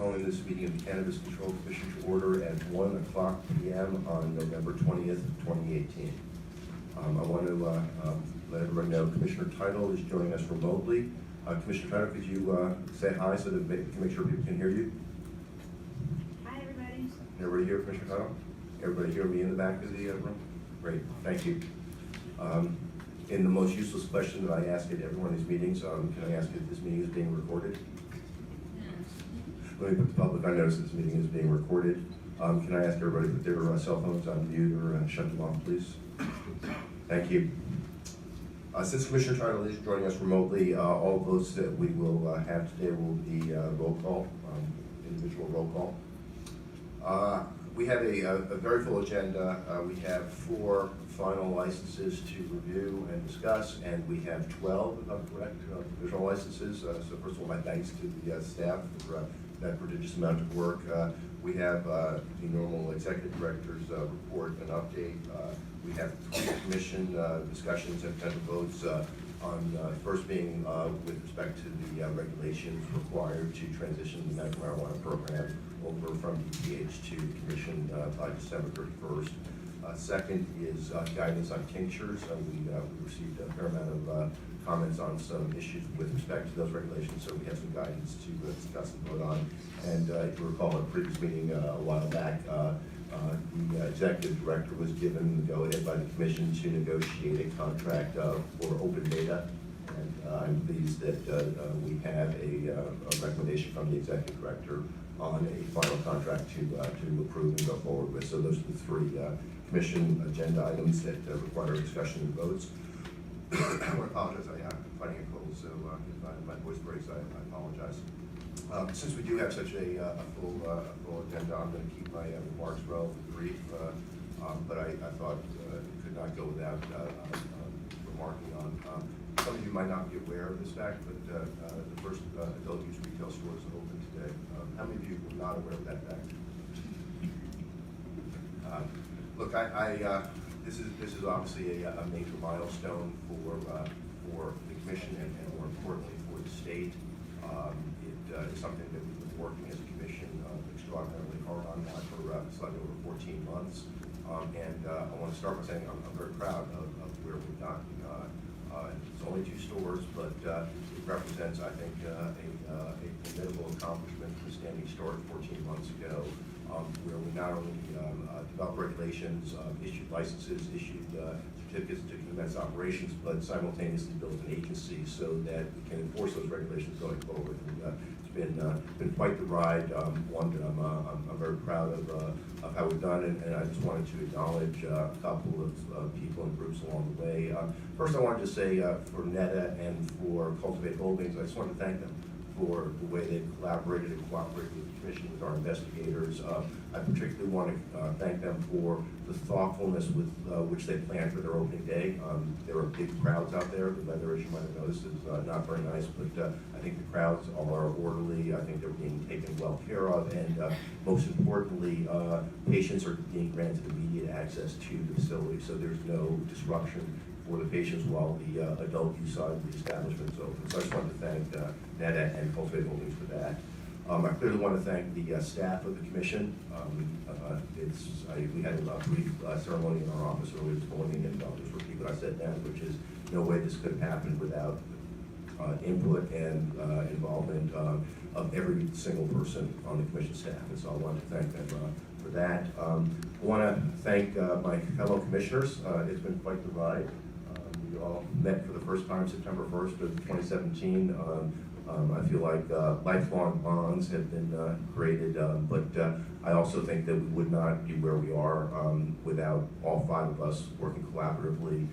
calling this meeting of the Cannabis Control Commission to order at 1:00 p.m. on November 20th, 2018. I want to let everyone know Commissioner Title is joining us remotely. Commissioner Title, could you say hi so that we can make sure people can hear you? Hi, everybody. Everybody hear Commissioner Title? Everybody hear me in the back of the room? Great, thank you. In the most useless question that I ask at every one of these meetings, can I ask if this meeting is being recorded? Let me put the public on notice that this meeting is being recorded. Can I ask everybody to put their cell phones on mute or shut them off, please? Thank you. Since Commissioner Title is joining us remotely, all votes that we will have today will be roll call, individual roll call. We have a very full agenda. We have 4 final licenses to review and discuss, and we have 12, if I'm correct, provisional licenses. So first of all, my thanks to the staff for that prodigious amount of work. We have the normal executive director's report and update. We have 20 commission discussions and potential votes on first being with respect to the regulations required to transition the medical marijuana program over from EPH to the commission by December 31st. Second is guidance on tinctures. We received a fair amount of comments on some issues with respect to those regulations, so we have some guidance to discuss and vote on. And if you recall, in a previous meeting a while back, the executive director was given the go-ahead by the commission to negotiate a contract for open data. And I'm pleased that we have a recommendation from the executive director on a final contract to approve and go forward with. So those are the 3 commission agenda items that require discussion and votes. I want to apologize. I'm fighting a cold, so if my voice breaks, I apologize. Since we do have such a full agenda, I'm going to keep my remarks relatively brief, but I thought it could not go without remarking on. Some of you might not be aware of this fact, but the first adult use retail store is open today. How many of you are not aware of that fact? Look, this is obviously a major milestone for the commission and more importantly for the state. It is something that we've been working as a commission extraordinarily hard on now for slightly over 14 months. And I want to start by saying I'm very proud of where we've gotten. It's only 2 stores, but it represents, I think, a formidable accomplishment from a standing start 14 months ago, where we not only developed regulations, issued licenses, issued certificates to commence operations, but simultaneously built an agency so that we can enforce those regulations going forward. And, it's been quite the ride, one that I'm very proud of how we've done, and I just wanted to acknowledge a couple of people and groups along the way. First, I wanted to say for NETA and for Cultivate Holdings, I just wanted to thank them for the way they've collaborated and cooperated with the commission, with our investigators. I particularly want to thank them for the thoughtfulness with which they planned for their opening day. There are big crowds out there. The weather, as you might have noticed, is not very nice, but I think the crowds are orderly. I think they're being taken well care of, and most importantly, patients are being granted immediate access to the facility, so there's no disruption for the patients while the adult use side of the establishment is open. So I just wanted to thank NETA and Cultivate Holdings for that. I clearly want to thank the staff of the commission. We had a brief ceremony in our office earlier this morning, and I'll just repeat what I said then, which is no way this could have happened without input and involvement of every single person on the commission staff. And so I want to thank them for that. I want to thank my fellow commissioners. It's been quite the ride. We all met for the first time September 1st of 2017. I feel like lifelong bonds have been created, but I also think that we would not be where we are without all 5 of us working collaboratively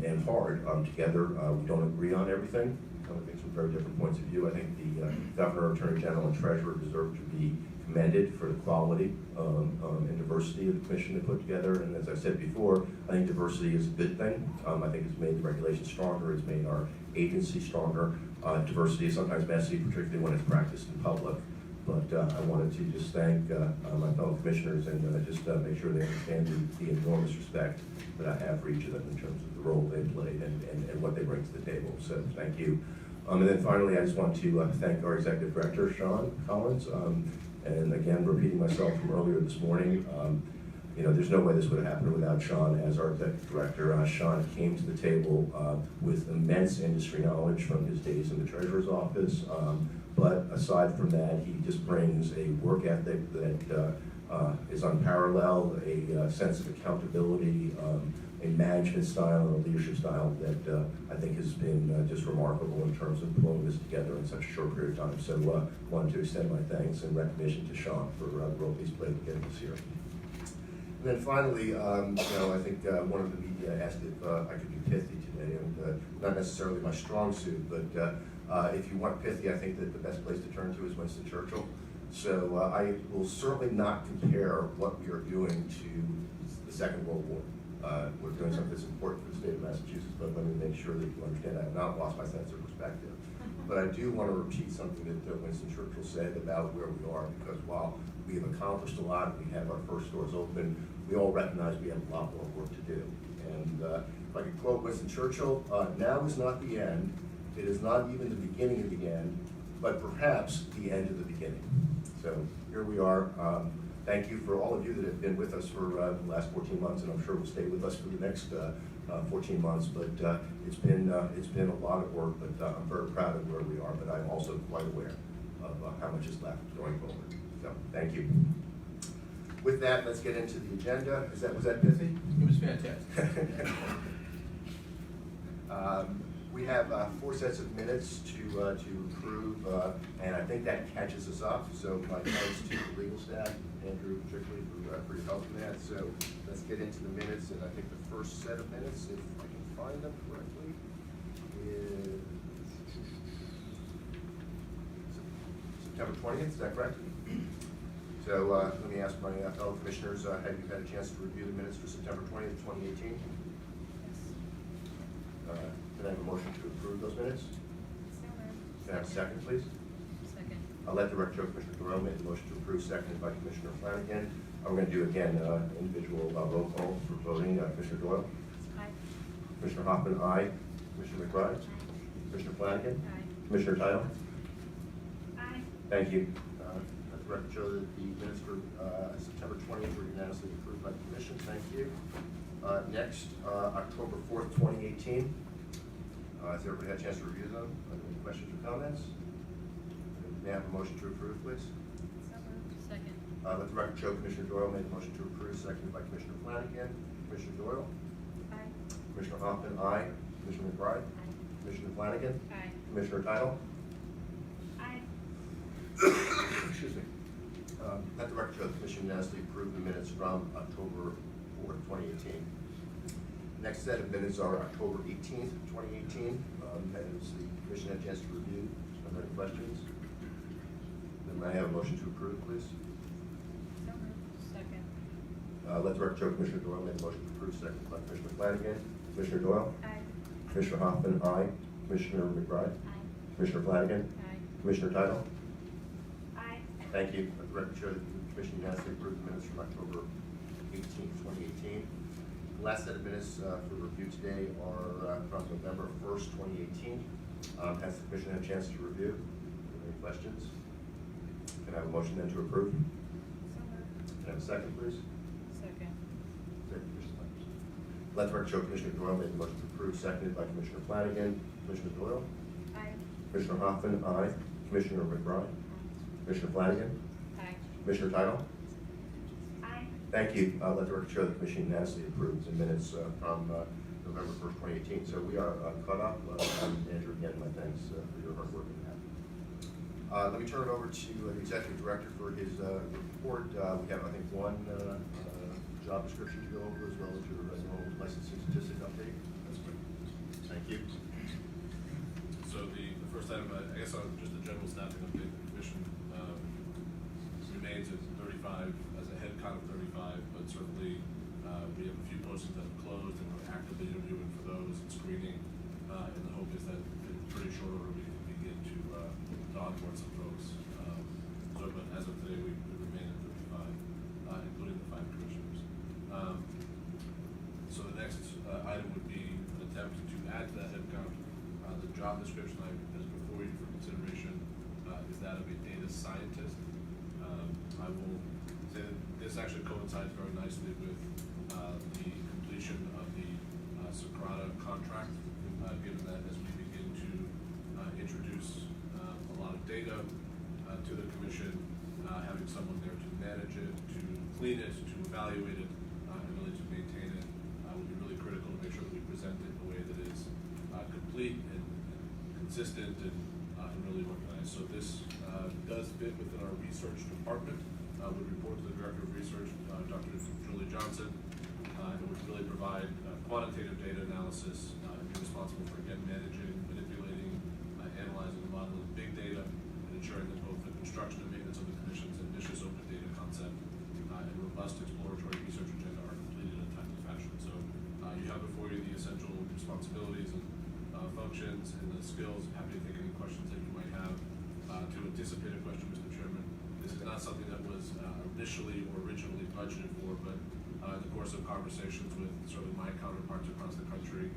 and hard together. We don't agree on everything. I think some very different points of view. I think the Governor, Attorney General, and Treasurer deserve to be commended for the quality and diversity of the commission they put together. And as I said before, I think diversity is a good thing. I think it's made the regulations stronger. It's made our agency stronger. Diversity is sometimes messy, particularly when it's practiced in public. But I wanted to just thank my fellow commissioners and just make sure they understand the enormous respect that I have for each of them in terms of the role they played and what they bring to the table. So thank you. And then finally, I just want to thank our executive director, Sean Collins. And again, repeating myself from earlier this morning, you know, there's no way this would have happened without Sean as our executive director. Sean came to the table with immense industry knowledge from his days in the treasurer's office. But aside from that, he just brings a work ethic that is unparalleled, a sense of accountability, a management style and a leadership style that I think has been just remarkable in terms of pulling this together in such a short period of time. So I wanted to extend my thanks and recognition to Sean for the role he's played in getting us here. And then finally, you know, I think one of the media asked if I could be pithy today, and not necessarily my strong suit, but if you want pithy, I think that the best place to turn to is Winston Churchill. So I will certainly not compare what we are doing to the Second World War. We're doing something that's important for the state of Massachusetts, but let me make sure that you understand I have not lost my sense of perspective. But I do want to repeat something that Winston Churchill said about where we are, because while we have accomplished a lot, we have our first stores open, we all recognize we have a lot more work to do. And if I could quote Winston Churchill, now is not the end, it is not even the beginning of the end, but perhaps the end of the beginning. So here we are. Thank you for all of you that have been with us for the last 14 months, and I'm sure will stay with us for the next 14 months. But it's been a lot of work, but I'm very proud of where we are. But I'm also quite aware of how much is left going forward. So thank you. With that, let's get into the agenda. Was that pithy? It was fantastic. We have 4 sets of minutes to approve, and I think that catches us up. So my thanks to the legal staff, Andrew particularly, for your help in that. So let's get into the minutes, and I think the first set of minutes, if I can find them correctly, is September 20th. Is that correct? So let me ask my fellow commissioners, have you had a chance to review the minutes for September 20th, 2018? Can I have a motion to approve those minutes? Can I have a second, please? Second. I'll let direct Joe. Commissioner Thoreau made the motion to approve, seconded by Commissioner Flanagan. We're going to do again individual roll call for voting. Commissioner Doyle? Aye. Commissioner Hoffman, aye. Commissioner McBride? Commissioner Flanagan? Aye. Commissioner Title? Aye. Thank you. Let the record show that the minutes for September 20th were unanimously approved by the commission. Thank you. Next, October 4th, 2018. Has everybody had a chance to review them? Are there any questions or comments? May I have a motion to approve, please? So moved. Second. Let the record show Commissioner Doyle made the motion to approve, seconded by Commissioner Flanagan. Commissioner Doyle? Aye. Commissioner Hoffman, aye. Commissioner McBride? Aye. Commissioner Flanagan? Aye. Commissioner Title? Aye. Excuse me. Let the record show the commission unanimously approved the minutes from October 4th, 2018. Next set of minutes are October 18th, 2018. Has the commission had a chance to review? Are there any questions? Then may I have a motion to approve, please? So moved. Second. Let the record show Commissioner Doyle made the motion to approve, seconded by Commissioner Flanagan. Commissioner Doyle? Aye. Commissioner Hoffman, aye. Commissioner McBride? Aye. Commissioner Flanagan? Aye. Commissioner Title? Aye. Thank you. Let the record show that the commission unanimously approved the minutes from October 18th, 2018. The last set of minutes for review today are from November 1st, 2018. Has the commission had a chance to review? Any questions? Can I have a motion then to approve? So moved. Can I have a second, please? Second. Let the record show Commissioner Doyle made the motion to approve, seconded by Commissioner Flanagan. Commissioner Doyle? Aye. Commissioner Hoffman, aye. Commissioner McBride? Commissioner Flanagan? Aye. Commissioner Title? Aye. Thank you. Let the record show the commission unanimously approves the minutes from November 1st, 2018. So we are caught up. Andrew, again, my thanks for your hard work in that. Let me turn it over to the executive director for his report. We have, I think, one job description to go over, as well as your normal licensing statistic update. That's good. Thank you. So the first item, I guess just a general staffing update. The commission remains at 35, as a head count of 35, but certainly we have a few postings that have closed, and we're actively interviewing for those and screening. And the hope is that in pretty short order we can begin to onboard some folks. But as of today, we remain at 35, including the 5 commissioners. So the next item would be an attempt to add to that head count. The job description has been this actually coincides very nicely with the completion of the Socrata contract, given that as we begin to introduce a lot of data to the commission, having someone there to manage it, to clean it, to evaluate it, and really to maintain it will be really critical to make sure that we present it in a way that is complete and consistent and really organized. So this does fit within our research department. We report to the Director of Research, Dr. Julie Johnson, and would really provide quantitative data analysis and be responsible for, again, managing, manipulating, analyzing, and modeling big data, and ensuring that both the construction and maintenance of the Commission's ambitious open data concept and robust exploratory research agenda are completed in a timely fashion. So you have before you the essential responsibilities and functions and the skills. Happy to take any questions that you might have. To anticipate a question, Mr. Chairman, this is not something that was initially or originally budgeted for, but in the course of conversations with certainly my counterparts across the country,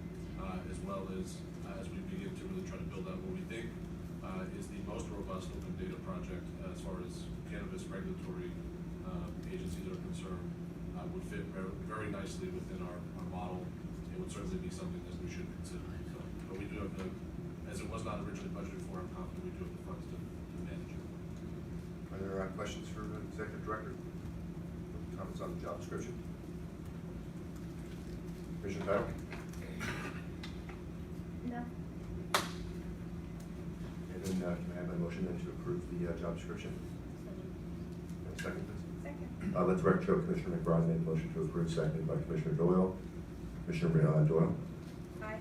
as well as we begin to really try to build out what we think is the most robust open data project as far as cannabis regulatory agencies are concerned, would fit very nicely within our model. It would certainly be something that we should consider. So, but we do have as it was not originally budgeted for, I'm confident we do have the funds to manage it. Are there questions for the Executive Director? Comments on the job description? Commissioner Title? No. And then can I have a motion then to approve the job description? Have a second, please? Second. Let the record show Commissioner McBride made a motion to approve, seconded by Commissioner Doyle. Commissioner Doyle? Aye.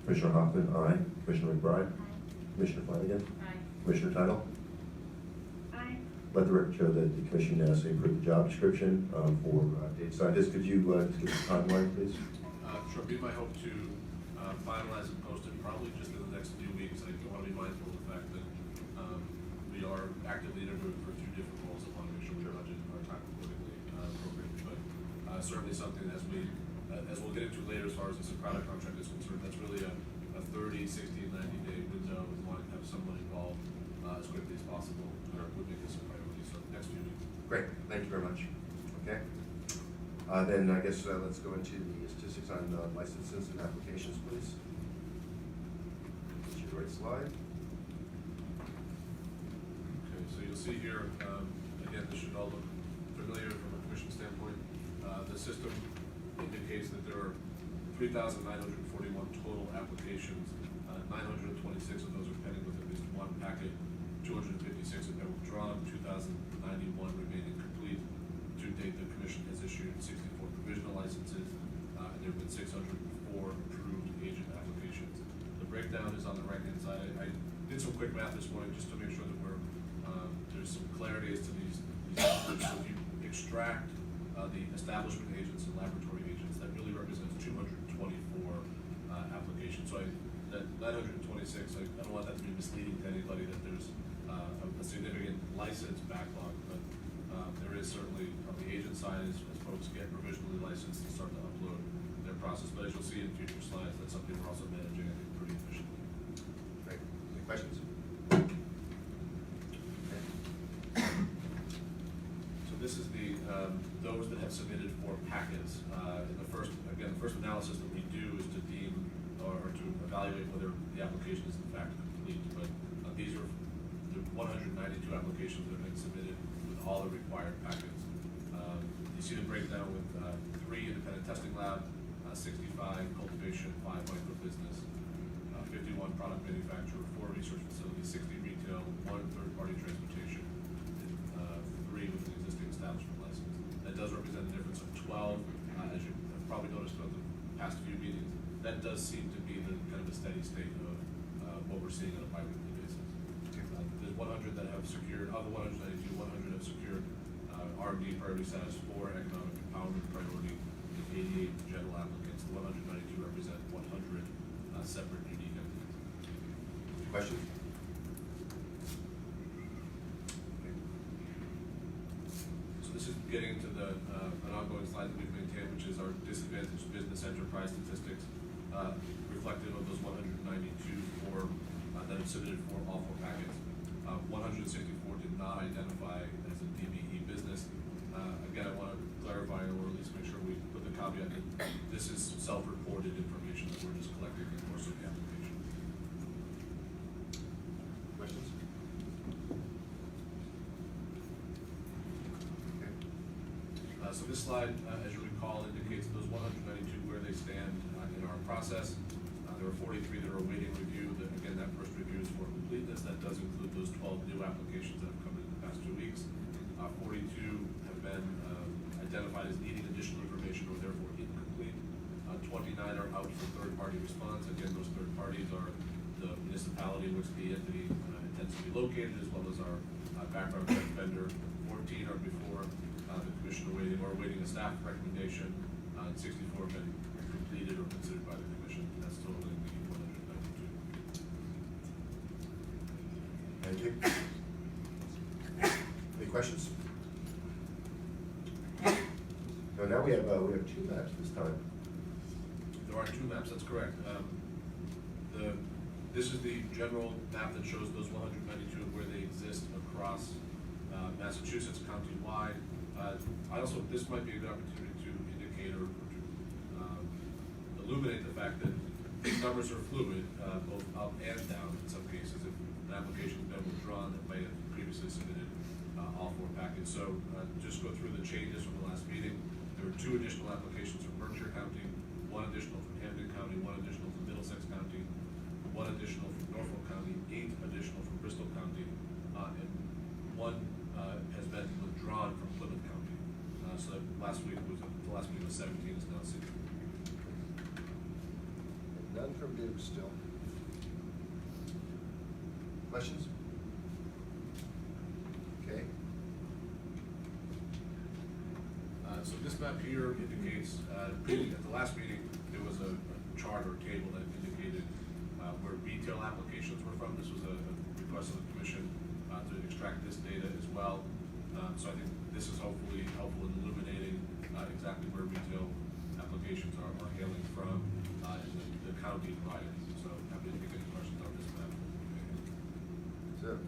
Commissioner Hoffman, aye. Commissioner McBride? Aye. Commissioner Flanagan? Aye. Commissioner Title? Aye. Let the record show that the Commission unanimously approved the job description for data scientist. Could you just give us a timeline, please? Sure, be my hope to finalize and post it probably just in the next few weeks. I want to be mindful of the fact that we are actively interviewing for 2 different roles. I want to make sure we budget our time accordingly, appropriately. But certainly something as we'll get into later as far as the Socrata contract is concerned, that's really a 30, 60, 90-day window. We want to have someone involved as quickly as possible. Would make this a priority. So next few weeks. Great, thank you very much. Okay. Then I guess let's go into the statistics on licenses and applications, please. Get you the right slide. Okay, so you'll see here, again, this should all look familiar from a commission standpoint. The system indicates that there are 3,941 total applications. 926 of those are pending with at least one packet. 256 have been withdrawn. 2,091 remain incomplete. To date, the commission has issued 64 provisional licenses, and there have been 604 approved agent applications. The breakdown is on the right-hand side. I did some quick math this morning just to make sure that there's some clarity as to these numbers. So if you extract the establishment agents and laboratory agents, that really represents 224 applications. So that 926, I don't want that to be misleading to anybody that there's a significant license backlog, but there is certainly on the agent side as folks get provisionally licensed and start to upload their process. But as you'll see in future slides, that's something we're also managing, I think, pretty efficiently. Great. Any questions? So this is those that have submitted for packets. In the first analysis that we do is to deem or to evaluate whether the application is in fact complete. But these are the 192 applications that have been submitted with all the required packets. You see the breakdown with 3 independent testing lab, 65 cultivation, 5 micro business, 51 product manufacturer, 4 research facilities, 60 retail, 1 third-party transportation, and 3 with an existing establishment license. That does represent a difference of 12, as you have probably noticed throughout the past few meetings. That does seem to be the kind of a steady state of what we're seeing on a bi-weekly basis. There's 100 that have secured, of the 192, 100 have secured R&D priority status, 4 economic empowerment priority, and 88 general applicants. The 192 represent 100 separate unique entities. Questions? So this is getting into an ongoing slide that we've maintained, which is our disadvantaged business enterprise statistics, reflective of those 192 that have submitted for all 4 packets. 164 did not identify as a DBE business. Again, I want to this is self-reported information that we're just collecting in the course of the application. Questions? Okay. So this slide, as you recall, indicates those 192 where they stand in our process. There are 43 that are awaiting review. Again, that first review is for completeness. That does include those 12 new applications that have come in the past 2 weeks. 42 have been identified as needing additional information or therefore incomplete. 29 are out for third-party response. Again, those third parties are the municipality in which the entity intends to be located, as well as our background check vendor. 14 are before the commission awaiting a staff recommendation. 64 have been completed or considered by the commission. That's totaling the 192. Thank you. Any questions? So now we have 2 maps this time. There are 2 maps, that's correct. This is the general map that shows those 192 and where they exist across Massachusetts county-wide. This might be a good opportunity to indicate or to illuminate the fact that these numbers are fluid, both up and down in some cases. If an application has been withdrawn that may have previously submitted all 4 packets. So just go through the changes from the last meeting. There were 2 additional applications from Berkshire County, 1 additional from Hampden County, 1 additional from Middlesex County, 1 additional from Norfolk County, 8 additional from Bristol County, and 1 has been withdrawn from Plymouth County. So the last meeting was 17, is now 16. None from Dave still. Questions? Okay. So this map here indicates, at the last meeting, there was a chart or table that indicated where retail applications were from. This was a request of the commission to extract this data as well. So I think this is hopefully helpful in illuminating exactly where retail applications are hailing from in the county provided. So happy to take any questions on this map. So,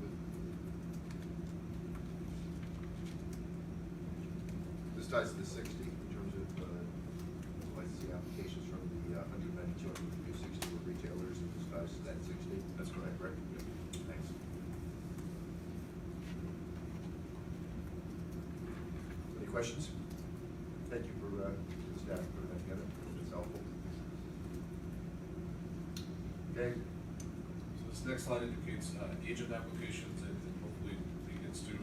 this ties to the 60 in terms of licensing applications from the 192 and 60 were retailers, and this ties to that 60. That's correct. Right? Thanks. Any questions? Thank you for the staff for putting that together. It's helpful. Okay. So this next slide indicates agent applications and hopefully begins to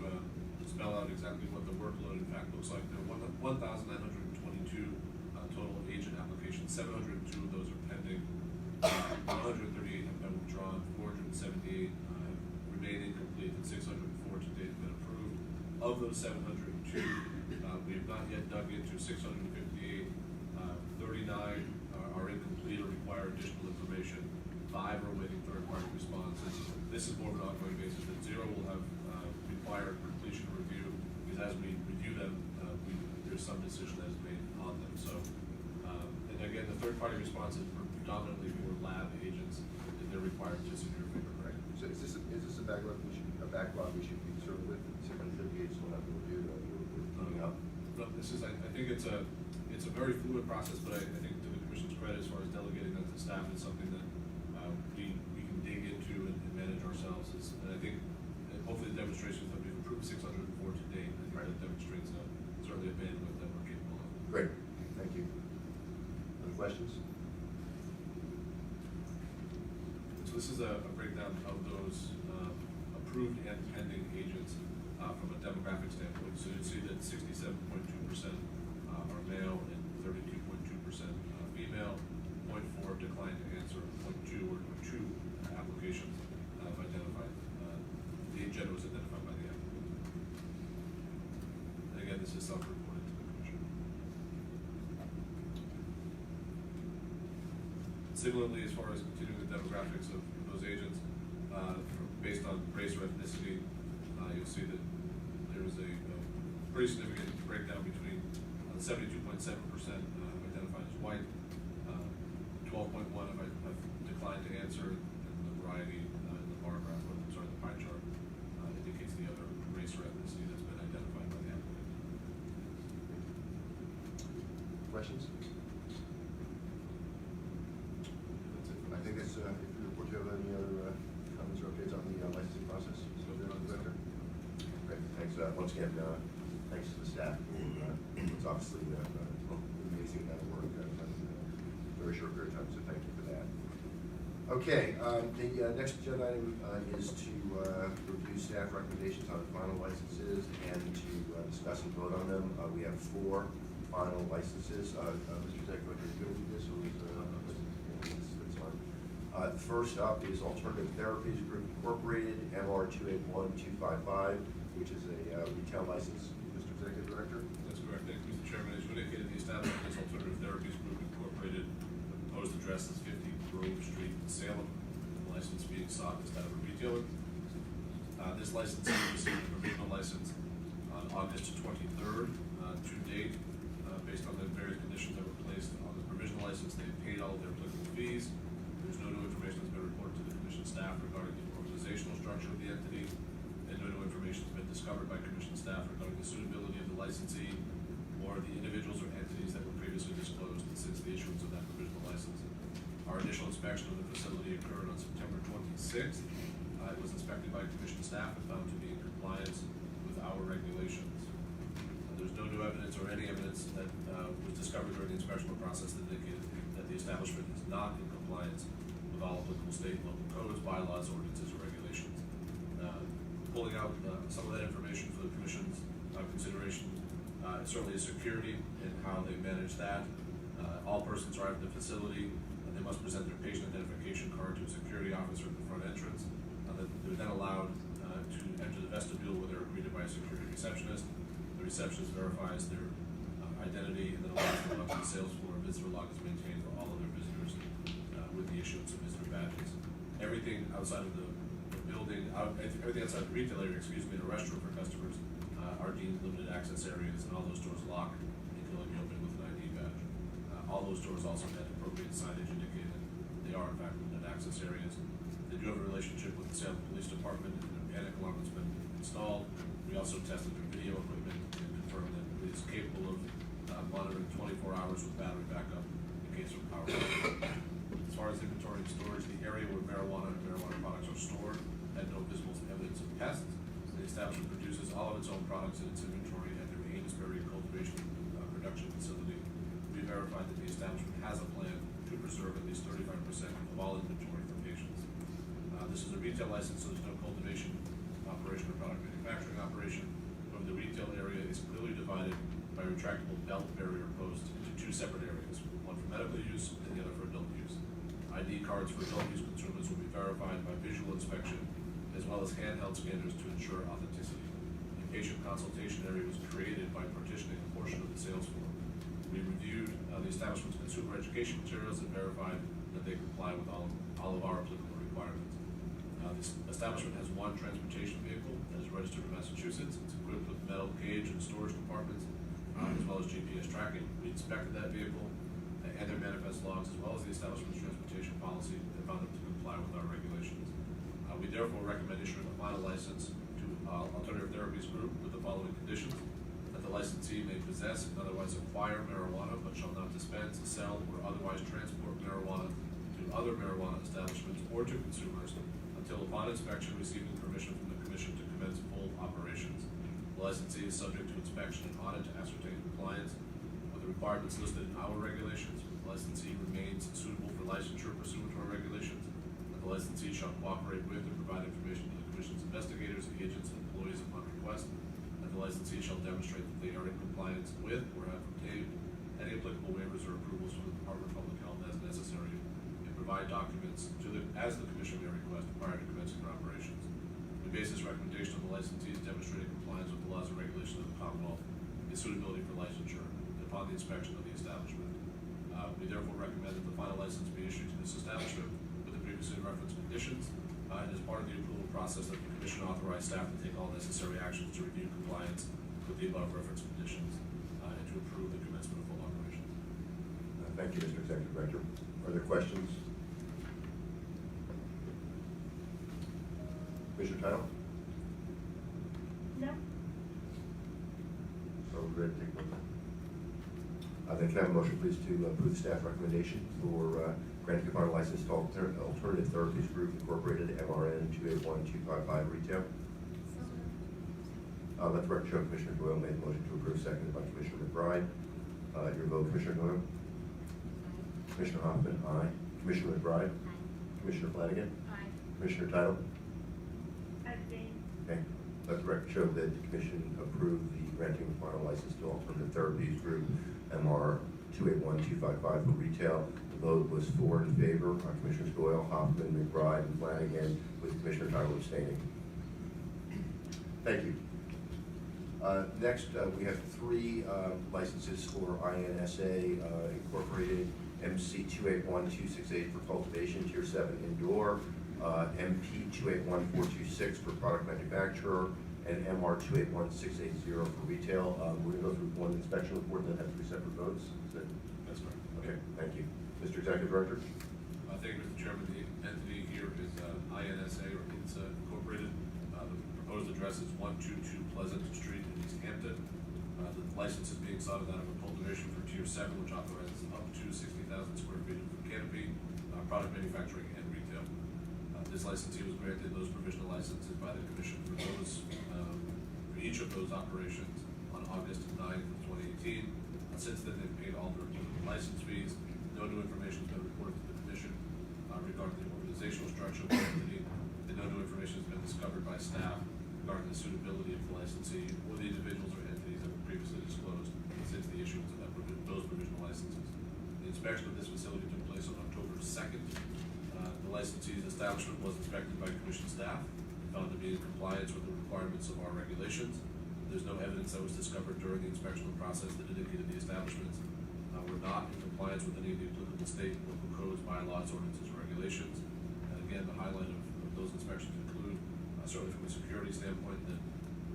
spell out exactly what the workload in fact looks like. There are 1,922 total agent applications. 702 of those are pending. 138 have been withdrawn. 478 have remained incomplete, and 604 to date have been approved. Of those 702, we have not yet dug into 658. 39 are incomplete or require additional information. 5 are awaiting third-party responses. This is more of an ongoing basis. And 0 will have required completion review, because as we review them, there's some decision that is made on them. So, and again, the third-party response is predominantly for lab agents, and they're required to secure fingerprint. So is this a backlog we should be concerned with? 758 still not being reviewed, we're coming up. No, this is, I think it's a very fluid process, but I think to the commission's credit, as far as delegating that to staff, is something that we can dig into and manage ourselves. And I think hopefully the demonstrations that we've approved 604 to date, I think that demonstrates certainly a bandwidth that we're capable of. Great. Thank you. Other questions? So this is a breakdown of those approved and pending agents from a demographic standpoint. So you see that 67.2% are male and 32.2% female. 0.4 declined to answer. 0.2 or 2 applications identified. The agenda was identified by the applicant. And again, this is self-reported to the commission. Similarly, as far as continuing the demographics of those agents, based on race or ethnicity, you'll see that there is a pretty significant breakdown between 72.7% identified as white, 12.1 have declined to answer, and the variety in the bar graph, the pie chart, indicates the other race or ethnicity that's been identified by the applicant. Questions? once again, thanks to the staff for, it's obviously an amazing amount of work done in a very short period of time, so thank you for that. Okay, the next agenda item is to review staff recommendations on final licenses and to discuss and vote on them. We have 4 final licenses. Mr. Executive, are you good with this, or is that's fine. First up is Alternative Therapies Group Incorporated, MR 281255, which is a retail license. Mr. Executive Director? That's correct. Thank you, Mr. Chairman. As you indicated, the establishment is Alternative Therapies Group Incorporated. The proposed address is 50 Grove Street, Salem. The license being sought is that of a retailer. This licensee received a provisional license on August 23rd. To date, based on the various conditions that were placed on the provisional license, they have paid all of their applicable fees. There's no new information that's been reported to the commission staff regarding the organizational structure of the entity, and no new information has been discovered by commission staff regarding the suitability of the licensee or the individuals or entities that were previously disclosed since the issuance of that provisional license. Our initial inspection of the facility occurred on September 26th. It was inspected by commission staff and found to be in compliance with our regulations. There's no new evidence or any evidence that was discovered during the inspection process that indicated that the establishment is not in compliance with all applicable state and local codes, bylaws, ordinances, or regulations. Pulling out some of that information for the commission's consideration, certainly is security and how they manage that. All persons arrive at the facility, they must present their patient identification card to a security officer at the front entrance. They're then allowed to enter the vestibule where they're greeted by a security receptionist. The receptionist verifies their identity and then allows them up to the sales floor. A visitor log is maintained for all of their visitors with the issuance of visitor badges. Everything outside of the building, everything outside the retail area, and a restroom for customers are deemed limited access areas, and all those doors lock and can only be opened with an ID badge. All those doors also had appropriate signage indicating they are in fact limited access areas. They do have a relationship with the Salem Police Department, and a panic alarm has been installed. We also tested their video equipment and confirmed that it is capable of monitoring 24 hours with battery backup in case of power failure. As far as inventory and storage, the area where marijuana and marijuana products are stored had no visible evidence of pests. The establishment produces all of its own products in its inventory at their Amesbury cultivation production facility. We verified that the establishment has a plan to preserve at least 35% of all inventory for patients. This is a retail license, so there's no cultivation operation or product manufacturing operation. However, the retail area is clearly divided by retractable belt barrier posts into 2 separate areas, one for medical use and the other for adult use. ID cards for adult use consumers will be verified by visual inspection, as well as handheld scanners to ensure authenticity. A patient consultation area was created by partitioning a portion of the sales floor. We reviewed the establishment's consumer education materials and verified that they comply with all of our applicable requirements. This establishment has 1 transportation vehicle that is registered in Massachusetts. It's equipped with metal cage and storage compartments, as well as GPS tracking. We inspected that vehicle and their manifest logs, as well as the establishment's transportation policy, and found them to comply with our regulations. We therefore recommend issuing a final license to Alternative Therapies Group with the following conditions: that the licensee may possess and otherwise acquire marijuana, but shall not dispense, sell, or otherwise transport marijuana to other marijuana establishments or to consumers until, upon inspection, receiving permission from the commission to commence full operations. The licensee is subject to inspection and audit to ascertain compliance with the requirements listed in our regulations. The licensee remains suitable for licensure pursuant to our regulations. The licensee shall cooperate with and provide information to the commission's investigators, agents, and employees upon request. And the licensee shall demonstrate that they are in compliance with or have obtained any applicable waivers or approvals from the Department of Public Health as necessary, and provide documents as the commission may request prior to commencing their operations. We base this recommendation on the licensee's demonstrating compliance with the laws and regulations of the Commonwealth, and suitability for licensure, and upon the inspection of the establishment. We therefore recommend that the final license be issued to this establishment with the previously referenced conditions, and as part of the approval process, that the commission authorize staff to take all necessary actions to review compliance with the above referenced conditions, and to approve the commencement of full operations. Thank you, Mr. Executive Director. Are there questions? Commissioner Title? No. So we're ready to take one. Then can I have a motion, please, to approve the staff recommendation for granting a final license to Alternative Therapies Group Incorporated, MRN 281255 retail? So moved. Let the record show Commissioner Doyle made the motion to approve, seconded by Commissioner McBride. Your vote, Commissioner Doyle? Commissioner Hoffman, aye. Commissioner McBride? Commissioner Flanagan? Aye. Commissioner Title? Abstain. Okay. Let the record show that the commission approved the granting of final license to Alternative Therapies Group, MR 281255 for retail. The vote was 4 in favor, Commissioners Doyle, Hoffman, McBride, and Flanagan, with Commissioner Title abstaining. Thank you. Next, we have 3 licenses for INSA Incorporated, MC 281268 for cultivation, Tier 7 indoor, MP 281426 for product manufacturer, and MR 281680 for retail. We're going to go through one inspection report and then have 3 separate votes. Is that? That's correct. Okay, thank you. Mr. Executive Director? Thank you, Mr. Chairman. The entity here is INSA or INSA Incorporated. The proposed address is 122 Pleasant Street in East Hampton. The license is being sought out of a cultivation for Tier 7, which authorizes up to 60,000 square feet of canopy, product manufacturing, and retail. This licensee was granted those provisional licenses by the Commission for those, for each of those operations on August 9th of 2018. Since then, they've paid all their license fees. No new information has been reported to the Commission regarding the organizational structure of the entity, and no new information has been discovered by staff regarding the suitability of the licensee or the individuals or entities that were previously disclosed since the issuance of those provisional licenses. The inspection of this facility took place on October 2nd. The licensee's establishment was inspected by Commission staff and found to be in compliance with the requirements of our regulations. There's no evidence that was discovered during the inspection process that indicated the establishments were not in compliance with any of the applicable state and local codes, bylaws, ordinances, or regulations. And again, the highlight of those inspections include, certainly from a security standpoint, that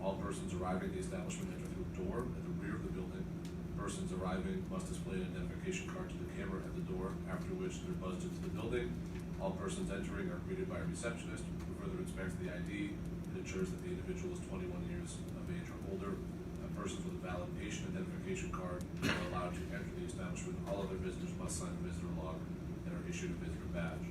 all persons arriving at the establishment enter through a door at the rear of the building. Persons arriving must display an identification card to the camera at the door, after which they're buzzed into the building. All persons entering are greeted by a receptionist who further inspects the ID and ensures that the individual is 21 years of age or older. Persons with a valid patient identification card are allowed to enter the establishment. All other visitors must sign a visitor log and are issued a visitor badge.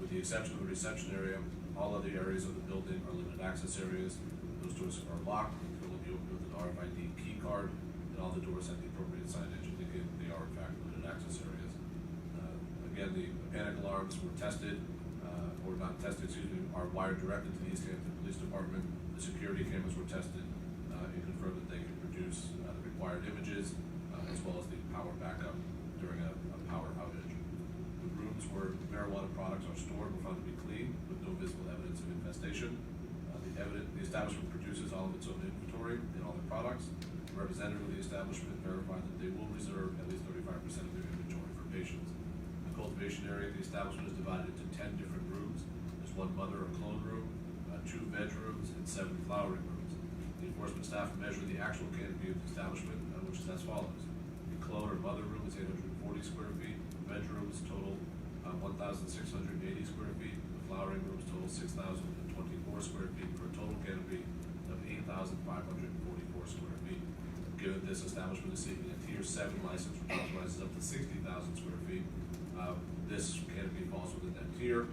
With the exception of the reception area, all other areas of the building are limited access areas. Those doors are locked and can only be opened with an RFID key card, and all the doors have the appropriate signage indicating that they are in fact limited access areas. Again, the panic alarms were tested, or not tested, excuse me, are wired directly to the East Hampton Police Department. The security cameras were tested and confirmed that they could produce the required images, as well as the power backup during a power outage. The rooms where marijuana products are stored were found to be clean, with no visible evidence of infestation. The establishment produces all of its own inventory and all their products. The representative of the establishment verified that they will reserve at least 35% of their inventory for patients. The cultivation area of the establishment is divided into 10 different rooms. There's 1 mother or clone room, 2 bedrooms, and 7 flowering rooms. The enforcement staff measure the actual canopy of the establishment, which is as follows. The clone or mother room is 840 square feet. The bedrooms total 1,680 square feet. The flowering rooms total 6,024 square feet, for a total canopy of 8,544 square feet. Given this establishment is seeking a Tier 7 license, which authorizes up to 60,000 square feet, this canopy falls within that tier.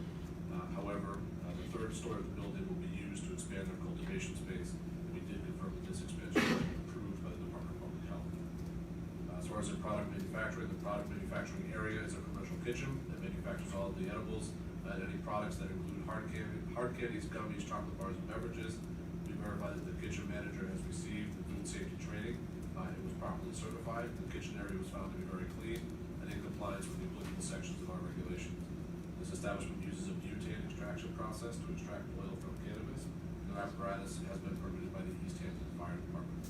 However, the 3rd story of the building will be used to expand their cultivation space. We did confirm that this expansion was approved by the Department of Public Health. As far as their product manufacturing, the product manufacturing area is a commercial kitchen that manufactures all of the edibles and any products that include hard candies, gummies, chocolate bars, and beverages. We verify that the kitchen manager has received the food safety training. It was properly certified. The kitchen area was found to be very clean and in compliance with the applicable sections of our regulations. This establishment uses a butane extraction process to extract oil from cannabis. The apparatus has been permitted by the East Hampton Fire Department.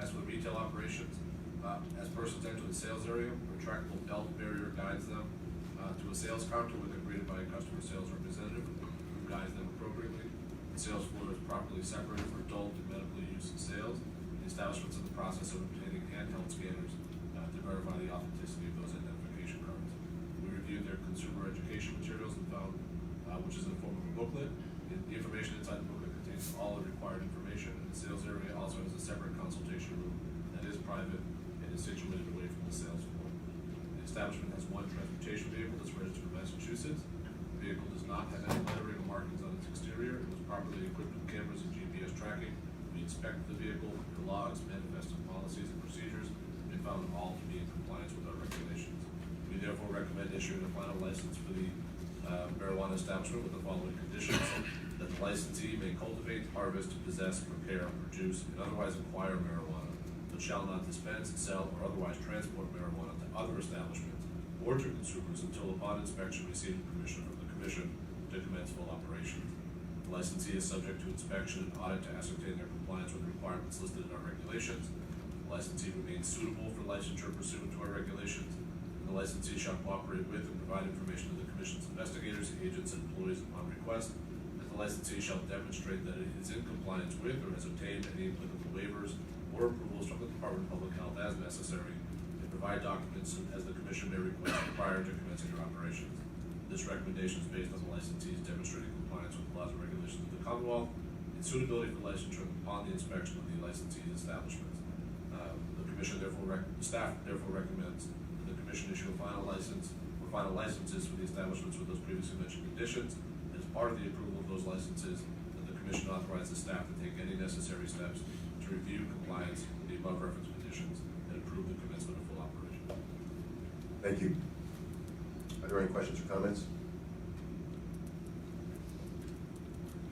As for the retail operations, as persons enter the sales area, a retractable belt barrier guides them to a sales counter where they're greeted by a customer sales representative who guides them appropriately. The sales floor is properly separated for adult and medical use and sales. The establishment's in the process of obtaining handheld scanners to verify the authenticity of those identification cards. We reviewed their consumer education materials and found, which is in the form of a booklet. The information inside the booklet contains all the required information, and the sales area also has a separate consultation room that is private and is situated away from the sales floor. The establishment has 1 transportation vehicle that's registered in Massachusetts. The vehicle does not have any lettering or markings on its exterior. It was properly equipped with cameras and GPS tracking inspected the vehicle, the logs, manifest policies and procedures, and found all to be in compliance with our regulations. We therefore recommend issuing a final license for the marijuana establishment with the following conditions: that the licensee may cultivate, harvest, possess, prepare, produce, and otherwise acquire marijuana, but shall not dispense, sell, or otherwise transport marijuana to other establishments or to consumers until upon inspection receiving permission from the Commission to commence full operations. The licensee is subject to inspection and audit to ascertain their compliance with the requirements listed in our regulations. The licensee remains suitable for licensure pursuant to our regulations. The licensee shall cooperate with and provide information to the Commission's investigators, agents, and employees upon request. And the licensee shall demonstrate that it is in compliance with or has obtained any applicable waivers or approvals from the Department of Public Health as necessary, and provide documents as the Commission may request prior to commencing your operations. This recommendation is based on the licensee's demonstrating compliance with the laws and regulations of the Commonwealth and suitability for licensure upon the inspection of the licensee's establishments. The staff therefore recommends that the Commission issue a final license or final licenses for the establishments with those previously mentioned conditions. As part of the approval of those licenses, that the Commission authorize the staff to take any necessary steps to review compliance with the above referenced conditions and approve the commencement of full operation. Thank you. Are there any questions or comments?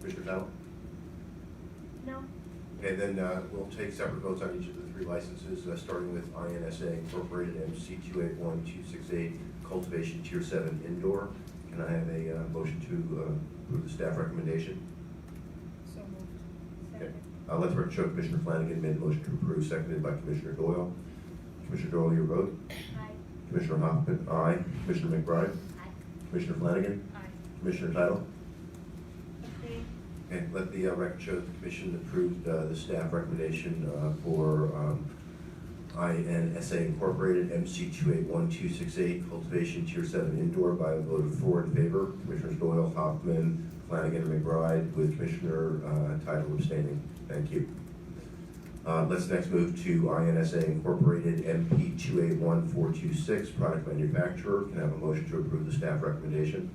Commissioner Tuttle? No. Okay, then we'll take separate votes on each of the three licenses, starting with INSA Incorporated MC 281268, cultivation tier 7 indoor. Can I have a motion to approve the staff recommendation? So moved. Okay. Let the record show Commissioner Flanagan made the motion to approve, seconded by Commissioner Doyle. Commissioner Doyle, your vote? Aye. Commissioner Hoffman, aye. Commissioner McBride? Aye. Commissioner Flanagan? Aye. Commissioner Tuttle? Abstain. Okay, let the record show that the Commission approved the staff recommendation for INSA Incorporated MC 281268, cultivation tier 7 indoor by a vote of 4 in favor. Commissioners Doyle, Hoffman, Flanagan, and McBride, with Commissioner Tuttle abstaining. Thank you. Let's next move to INSA Incorporated MP 281426, product manufacturer. Can I have a motion to approve the staff recommendation?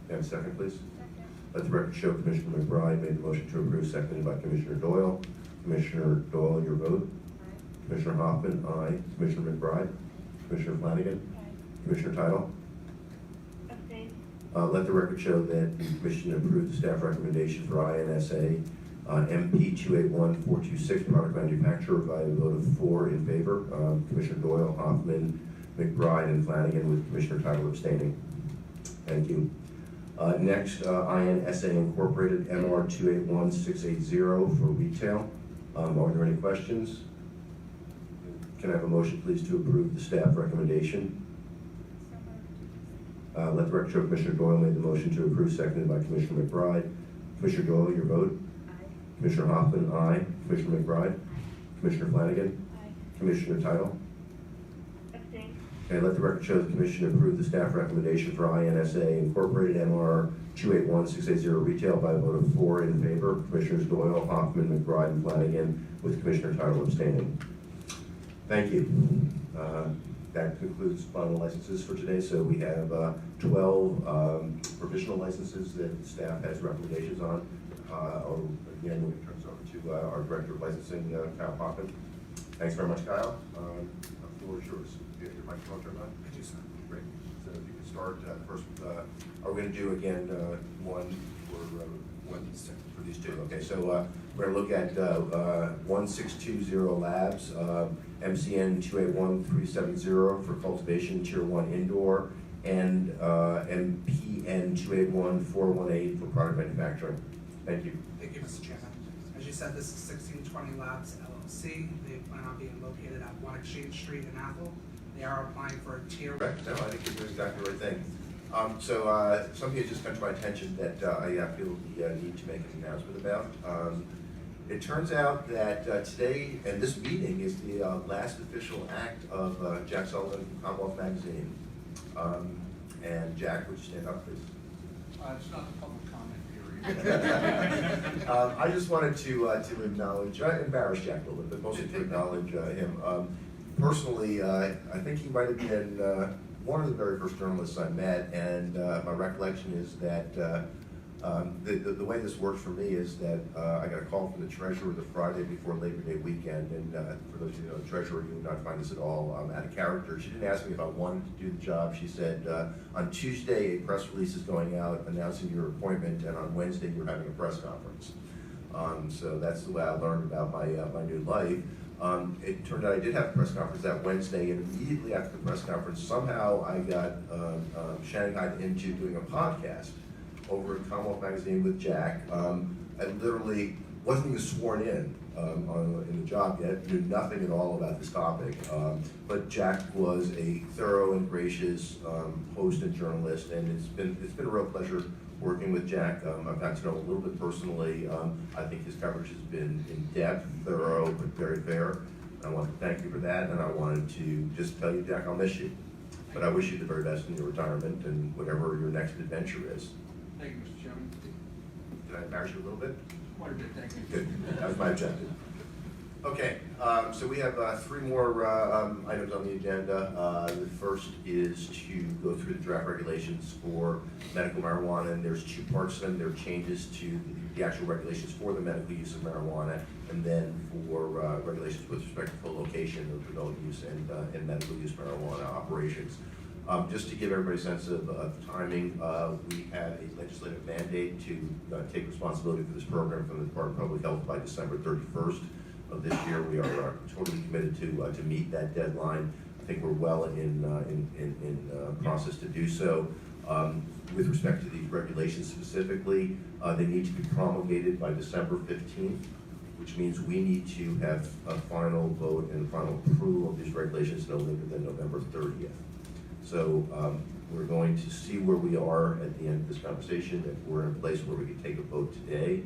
Can I have a second, please? Second. Let the record show Commissioner McBride made the motion to approve, seconded by Commissioner Doyle. Commissioner Doyle, your vote? Aye. Commissioner Hoffman, aye. Commissioner McBride? Commissioner Flanagan? Aye. Commissioner Tuttle? Abstain. Let the record show that the Commission approved the staff recommendation for INSA MP 281426, product manufacturer, by a vote of 4 in favor. Commissioner Doyle, Hoffman, McBride, and Flanagan, with Commissioner Tuttle abstaining. Thank you. Next, INSA Incorporated MR 281680 for retail. Are there any questions? Can I have a motion, please, to approve the staff recommendation? So moved. Let the record show Commissioner Doyle made the motion to approve, seconded by Commissioner McBride. Commissioner Doyle, your vote? Aye. Commissioner Hoffman, aye. Commissioner McBride? Aye. Commissioner Flanagan? Aye. Commissioner Tuttle? Abstain. Okay, let the record show the Commission approved the staff recommendation for INSA Incorporated MR 281680 retail by a vote of 4 in favor. Commissioners Doyle, Hoffman, McBride, and Flanagan, with Commissioner Tuttle abstaining. Thank you. That concludes final licenses for today. So we have 12 provisional licenses that the staff has recommendations on. Again, we'll turn this over to our Director of Licensing, Kyle Hoffman. Thanks very much, Kyle. The floor is yours. You have your microphone turned on? I do, sir. Great. So if you can start first with, are we going to do again one for these two? Okay, so we're going to look at 1620 Labs, MCN 281370 for cultivation tier 1 indoor, and MPN 281418 for product manufacturing. Thank you. Thank you, Mr. Chairman. As you said, this is 1620 Labs LLC. They plan on being located at 1 Exchange Street in Athol. They are applying for a tier. Correct. No, I think you're doing exactly the right thing. Something has just come to my attention that I feel the need to make an announcement about. It turns out that today, and this meeting, is the last official act of Jack Sullivan from Commonwealth Magazine. And Jack, would you stand up, please? It's not a public comment period. I just wanted to acknowledge, I embarrassed Jack a little bit, but mostly to acknowledge him. Personally, I think he might have been one of the very first journalists I met, and my recollection is that The way this works for me is that I got a call from the treasurer the Friday before Labor Day weekend, and for those of you who know the treasurer, you would not find this at all out of character. She didn't ask me if I wanted to do the job. She said, on Tuesday, a press release is going out announcing your appointment, and on Wednesday, you're having a press conference. So that's the way I learned about my new life. It turned out I did have a press conference that Wednesday, and immediately after the press conference, somehow I got shanghaied into doing a podcast over at Commonwealth Magazine with Jack. I literally wasn't even sworn in the job yet, knew nothing at all about this topic. But Jack was a thorough and gracious host and journalist, and it's been a real pleasure working with Jack. I've gotten to know him a little bit personally. I think his coverage has been in depth, thorough, but very fair. I want to thank you for that, and I wanted to just tell you, Jack, I'll miss you. But I wish you the very best in your retirement and whatever your next adventure is. Thank you, Mr. Chairman. Did I embarrass you a little bit? Quite a bit, thank you. Good, that was my objective. Okay, so we have three more items on the agenda. The first is to go through the draft regulations for medical marijuana, and there's two parts to them. There are changes to the actual regulations for the medical use of marijuana, and then for regulations with respect to co-location of adult use and medical use marijuana operations. Just to give everybody a sense of timing, we have a legislative mandate to take responsibility for this program from the Department of Public Health by December 31st of this year. We are totally committed to meet that deadline. I think we're well in process to do so. With respect to these regulations specifically, they need to be promulgated by December 15th, which means we need to have a final vote and final approval of these regulations no later than November 30th. So we're going to see where we are at the end of this conversation. If we're in a place where we can take a vote today,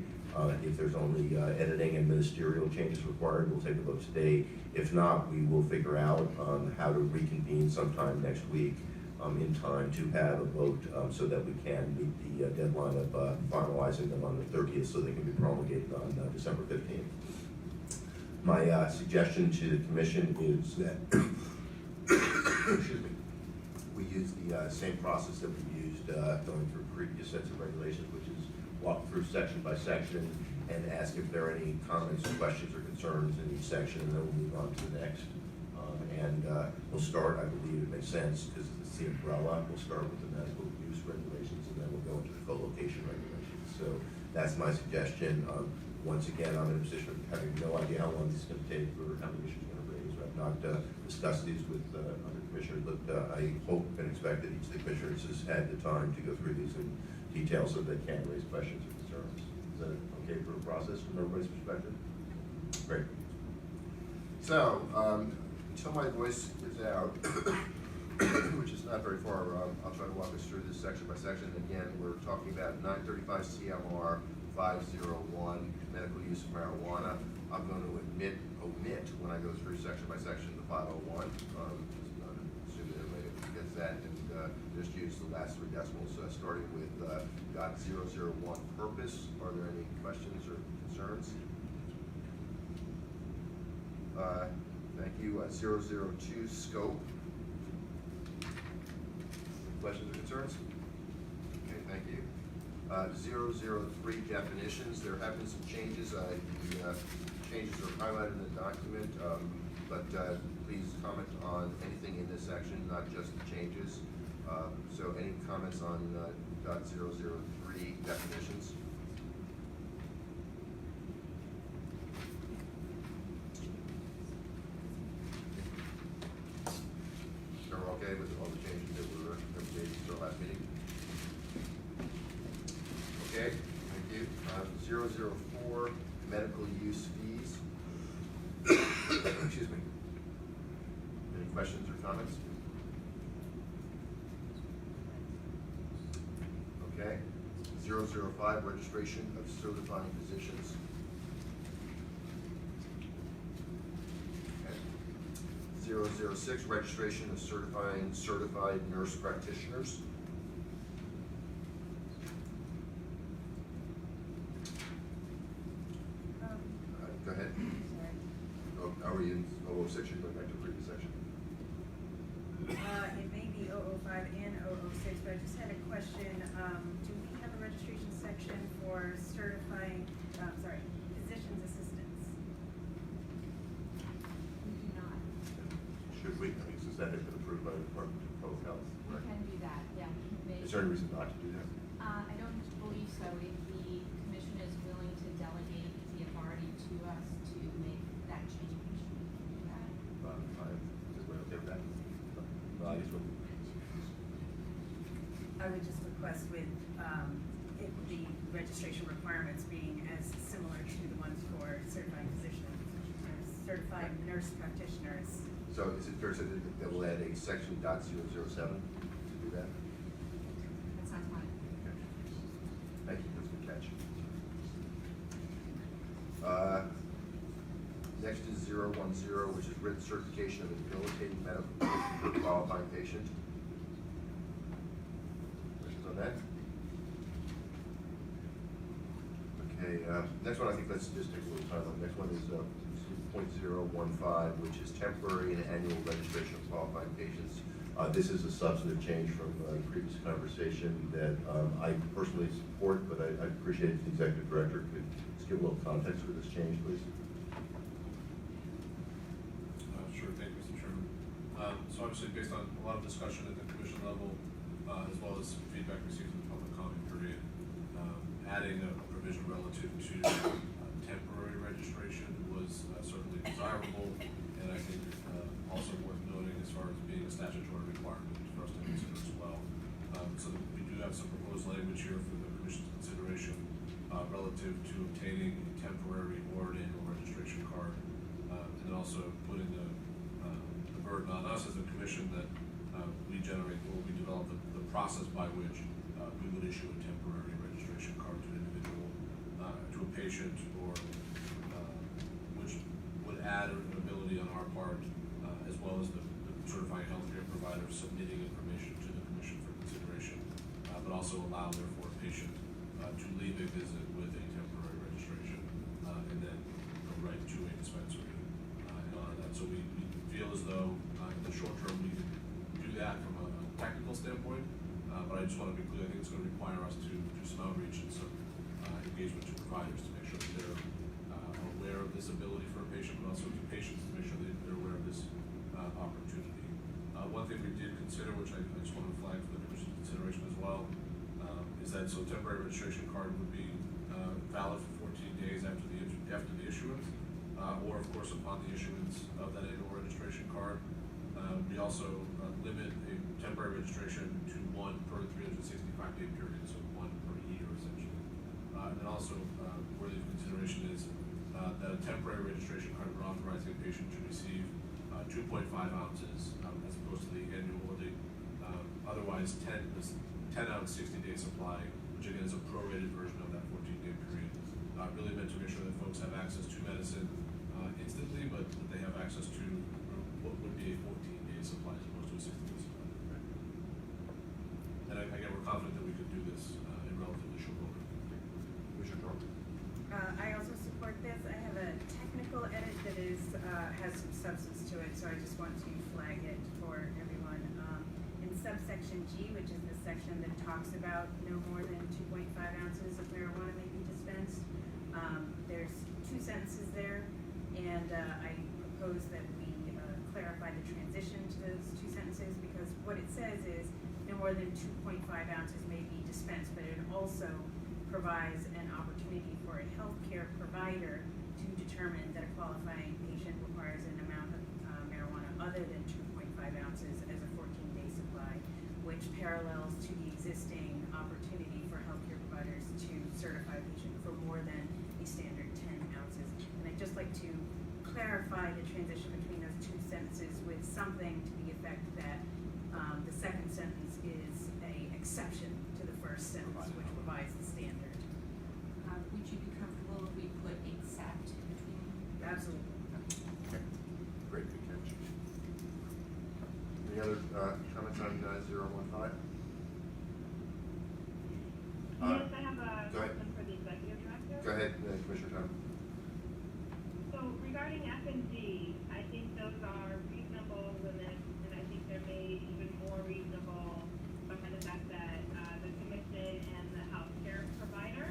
if there's only editing and ministerial changes required, we'll take a vote today. If not, we will figure out how to reconvene sometime next week in time to have a vote so that we can meet the deadline of finalizing them on the 30th so they can be promulgated on December 15th. My suggestion to the commission is that excuse me, we use the same process that we used going through previous sets of regulations, which is walk through section by section and ask if there are any comments or questions or concerns in each section, and then we'll move on to the next. We'll start, I believe it makes sense, because it's the umbrella. We'll start with the medical use regulations, and then we'll go into the co-location regulations. So that's my suggestion. Once again, I'm in a position of having no idea how long this is going to take or how many issues we're going to raise. I've not discussed these with other commissioners, but I hope and expect that each of the commissioners has had the time to go through these in detail so they can raise questions or concerns. Is that okay for the process from everybody's perspective? Great. So, until my voice is out, which is not very far, I'll try to walk us through this section by section. Again, we're talking about 935 CMR 501, medical use of marijuana. I'm going to omit when I go through section by section the 501. Assuming everybody gets that, and just use the last three decimals, starting with .001 purpose. Are there any questions or concerns? Thank you. 002 scope. Questions or concerns? Okay, thank you. 003 definitions. There have been some changes. The changes are highlighted in the document, but please comment on anything in this section, not just the changes. So any comments on .003 definitions? Are we okay with all the changes that were made since our last meeting? Okay, thank you. 004 medical use fees. Excuse me. Any questions or comments? Okay. 005 registration of certifying physicians. Okay. 006 registration of certified nurse practitioners. Go ahead. Oh, are we in 006? You're going back to the previous section. It may be 005 and 006, but I just had a question. Do we have a registration section for certifying, physician's assistants. We do not. Should we? I mean, since that has been approved by the Department of Public Health, We right? can do that, yeah. We may- Is there any reason not to do that? I don't believe so. If the commission is willing to delegate the authority to us to make that change, we can do that. Fine. Is everyone okay with that? I guess we'll. I would just request with, the registration requirements being as similar to the ones for certified physicians, or certified nurse practitioners. So is it fair to say that we'll add a section .007 to do that? That sounds fine. Okay. Thank you, that's a good catch. Next is 010, which is written certification of a debilitating medical condition for a qualifying patient. Questions on that? Okay, next one, I think let's just take a little time on. The next one is .015, which is temporary and annual registration of qualifying patients. This is a substantive change from the previous conversation that I personally support, but I appreciate if the executive director could just give a little context for this change, please. Sure, thank you, Mr. Chairman. So obviously, based on a lot of discussion at the commission level, as well as feedback received in the public comment period, adding a provision relative to temporary registration was certainly desirable, and I think also worth noting as far as being a statutory requirement for us to consider as well. So we do have some proposed language here for the commission's consideration relative to obtaining a temporary or an annual registration card, and then also putting the burden on us as a commission that we generate or we develop the process by which we would issue a temporary registration card to an individual, to a patient, or which would add an ability on our part, as well as the certifying healthcare provider submitting information to the commission for consideration, but also allow therefore a patient to leave a visit with a temporary registration, and then go right to a dispensary and honor that. So we feel as though in the short term we can do that from a technical standpoint, but I just want to be clear, I think it's going to require us to do some outreach and some engagement to providers to make sure that they're aware of this ability for a patient, but also to patients to make sure that they're aware of this opportunity. One thing we did consider, which I just want to flag for the commission's consideration as well, is that so temporary registration card would be valid for 14 days after the issuance, or of course upon the issuance of that annual registration card. We also limit a temporary registration to one per 365-day period, so one per year essentially. And then also worthy of consideration is that a temporary registration card would authorize a patient to receive 2.5 ounces as opposed to the annual or the otherwise 10-ounce 60-day supply, which again is a prorated version of that 14-day period. Really meant to make sure that folks have access to medicine instantly, but that they have access to what would be a 14-day supply as opposed to a 60-day supply. And again, we're confident that we could do this in relatively short order. Commissioner Torres? I also support this. I have a technical edit that is, has some substance to it, so I just want to flag it for everyone. In subsection G, which is the section that talks about no more than 2.5 ounces of marijuana may be dispensed, there's two sentences there, and I propose that we clarify the transition to those two sentences, because what it says is no more than 2.5 ounces may be dispensed, but it also provides an opportunity for a healthcare provider to determine that a qualifying patient requires an amount of marijuana other than 2.5 ounces as a 14-day supply, which parallels to the existing opportunity for healthcare providers to certify a patient for more than a standard 10 ounces. And I'd just like to clarify the transition between those two sentences with something to the effect that the second sentence is a exception to the first sentence, which provides the standard. Would you be comfortable if we put except in between? Absolutely. Okay. Great, good catch. Any other comments on 015? Yes, I have a Go ahead. question for the executive director. Go ahead, Commissioner Tom. So regarding F and G, I think those are reasonable limits, and I think they're made even more reasonable by the fact that the commission and the healthcare provider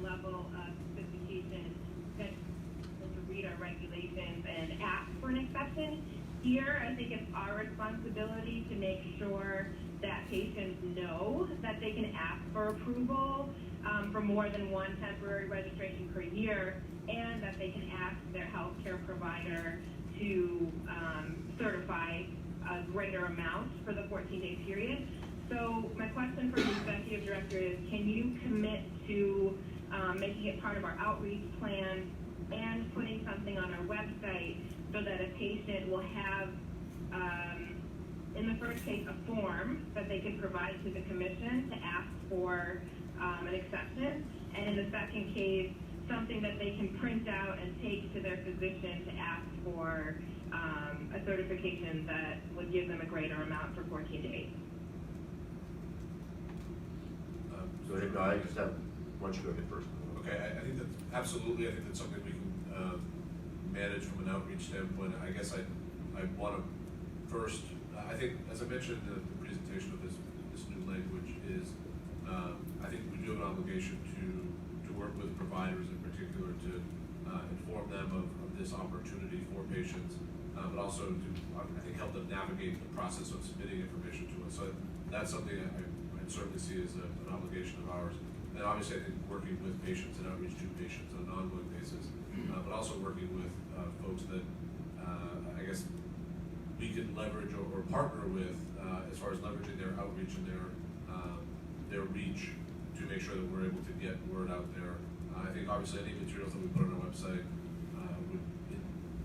certain level of sophistication that to read our regulations and ask for an exception. Here, I think it's our responsibility to make sure that patients know that they can ask for approval for more than one temporary registration per year, and that they can ask their healthcare provider to certify a greater amount for the 14-day period. So my question for the executive director is, can you commit to making it part of our outreach plan and putting something on our website so that a patient will have, in the first case, a form that they can provide to the commission to ask for an exception, and in the second case, something that they can print out and take to their physician to ask for a certification that would give them a greater amount for 14 days. So, no, I just have, why don't you go ahead first? Okay, I think that's absolutely, I think that's something we can manage from an outreach standpoint. I guess I want to first, I think, as I mentioned in the presentation of this new language is, I think we do have an obligation to work with providers in particular to inform them of this opportunity for patients, but also to, I think, help them navigate the process of submitting information to us. So that's something I certainly see as an obligation of ours. And obviously, I think working with patients and outreach to patients on an ongoing basis, but also working with folks that I guess we can leverage or partner with as far as leveraging their outreach and their reach to make sure that we're able to get word out there. I think obviously any materials that we put on our website would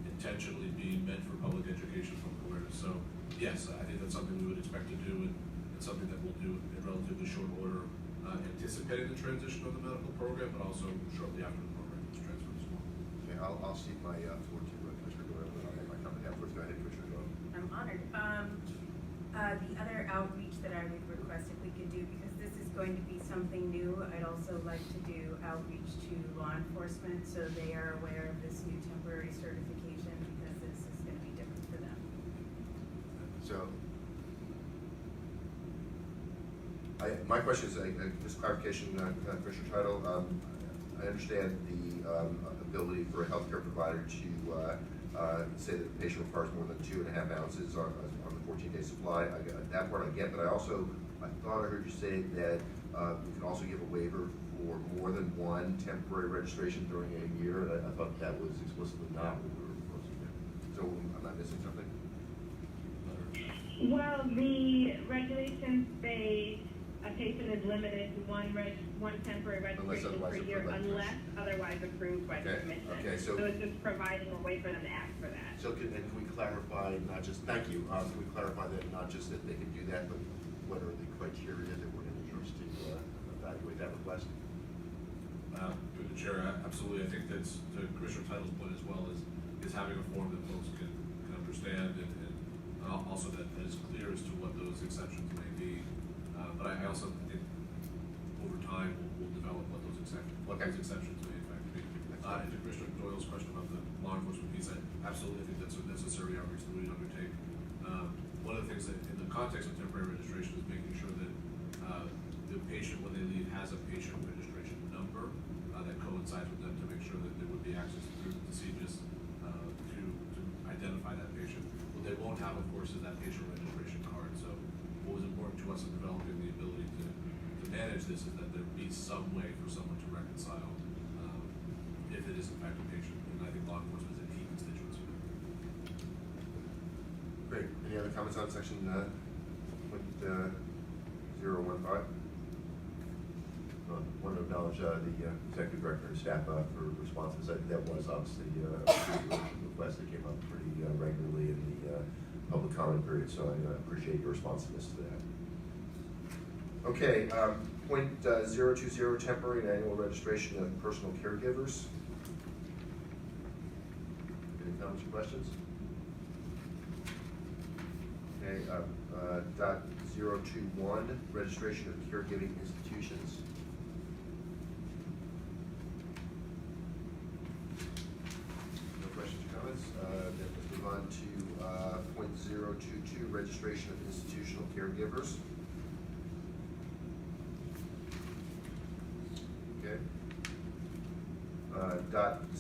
intentionally be meant for public education, public awareness. So yes, I think that's something we would expect to do, and it's something that we'll do in relatively short order, anticipating the transition of the medical program, but also shortly after the program is transferred as well. Okay, I'll cede my floor to Commissioner Doyle, and I'll have my comment afterwards. Go ahead, Commissioner Doyle. I'm honored. The other outreach that I would request if we could do, because this is going to be something new, I'd also like to do outreach to law enforcement so they are aware of this new temporary certification, because this is going to be different for them. So, my question is, just clarification, Commissioner Title. I understand the ability for a healthcare provider to say that the patient requires more than 2.5 ounces on the 14-day supply. That part I get, but I thought I heard you say that you can also give a waiver for more than one temporary registration during a year. I thought that was explicitly not what we were supposed to do. So am I missing something? Well, the regulations say a patient is limited to one temporary registration per year unless otherwise approved by the commission. Okay, so it's just providing a way for them to ask for that. So can we clarify, not just, thank you, can we clarify that not just that they can do that, but what are the criteria that we're going to use to evaluate that request? Through the chair, absolutely. I think that's to Commissioner Title's point as well, is having a form that folks can understand and also that is clear as to what those exceptions may be. But I also think over time we'll develop what those exceptions may in fact be. And to Commissioner Doyle's question about the law enforcement piece, I absolutely think that's a necessary outreach that we undertake. One of the things that in the context of temporary registration is making sure that the patient, when they leave, has a patient registration number that coincides with them to make sure that there would be access through the CGIS to identify that patient. What they won't have, of course, is that patient registration card. So what was important to us in developing the ability to manage this is that there be some way for someone to reconcile if it is in fact a patient. And I think law enforcement is a key constituency. Great. Any other comments on section 015? I want to acknowledge the executive director and staff for responses. I think that was obviously a request that came up pretty regularly in the public comment period, so I appreciate your responsiveness to that. Okay, point 020, temporary and annual registration of personal caregivers. Any comments or questions? Okay, dot 021, registration of caregiving institutions. No questions or comments? Then let's move on to point 022, registration of institutional caregivers. Okay.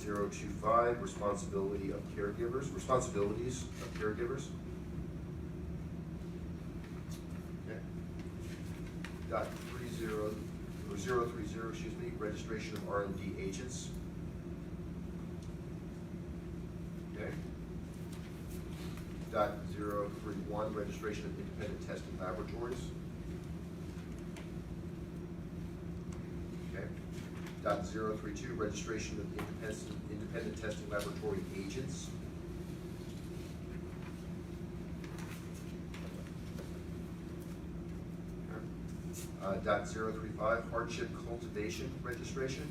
.025, responsibilities of caregivers. Okay. .030, excuse me, registration of R&D agents. Okay. .031, registration of independent testing laboratories. Okay. .032, registration of independent testing laboratory agents. Okay. .035, hardship cultivation registration.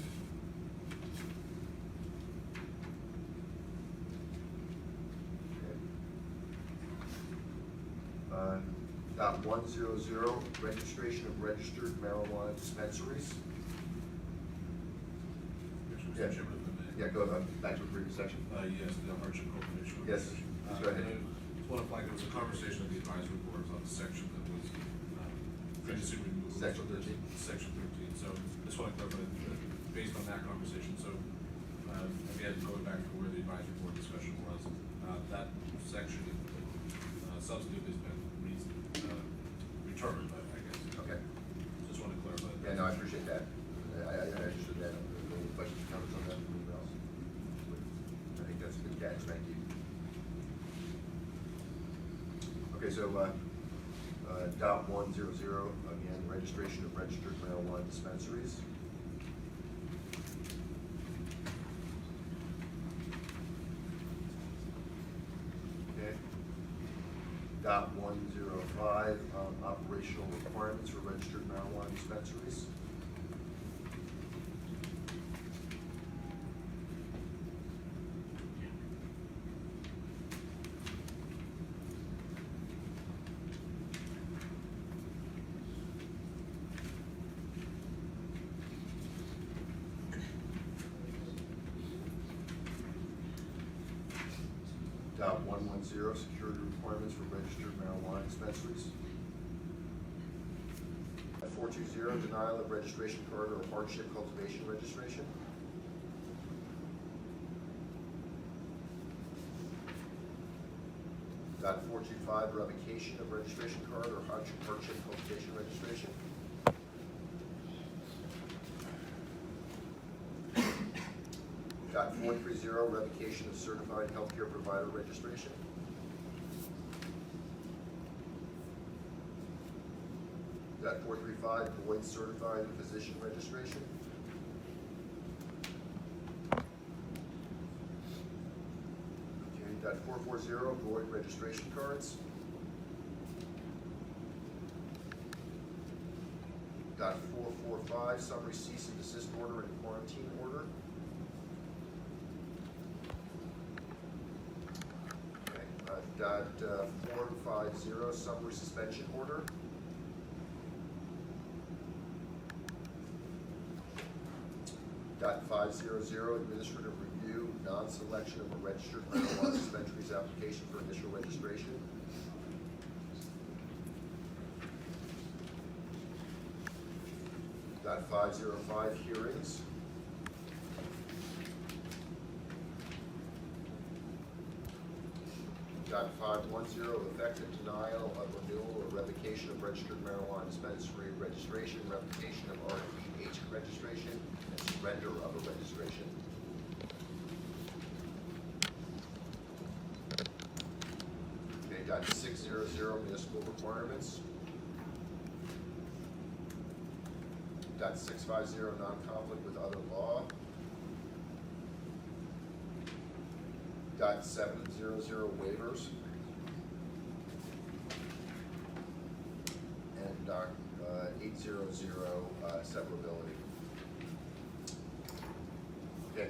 Okay. .100, registration of registered marijuana dispensaries. Yeah. Yeah, go back to the previous section. Yes, the hardship cultivation. Yes, please go ahead. I just want to flag, there was a conversation of the advisory boards on the section that was previously removed. Section 13. Section 13, so just want to clarify, based on that conversation, so again, going back to where the advisory board discussion was, that section substantive has been returned, I guess. Okay. Just want to clarify that. Yeah, no, I appreciate that. I understood that. Any questions, comments on that from anyone else? I think that's a good catch, thank you. Okay, so, .100, again, registration of registered marijuana dispensaries. Okay. .105, operational requirements for registered marijuana dispensaries. .110, security requirements for registered marijuana dispensaries. 420, denial of registration card or hardship cultivation registration. .425, revocation of registration card or hardship cultivation registration. .430, revocation of certified healthcare provider registration. .435, void certified physician registration. Okay, .440, void registration cards. .445, summary cease and desist order and quarantine order. .450, summary suspension order. .500, administrative review, non-selection of a registered marijuana dispensary's application for initial registration. .505, hearings. .510, effective denial of renewal or revocation of registered marijuana dispensary registration, revocation of RDH registration, and surrender of a registration. Okay, .600, municipal requirements. .650, non-conflict with other law. .700, waivers. And 800, severability. Okay,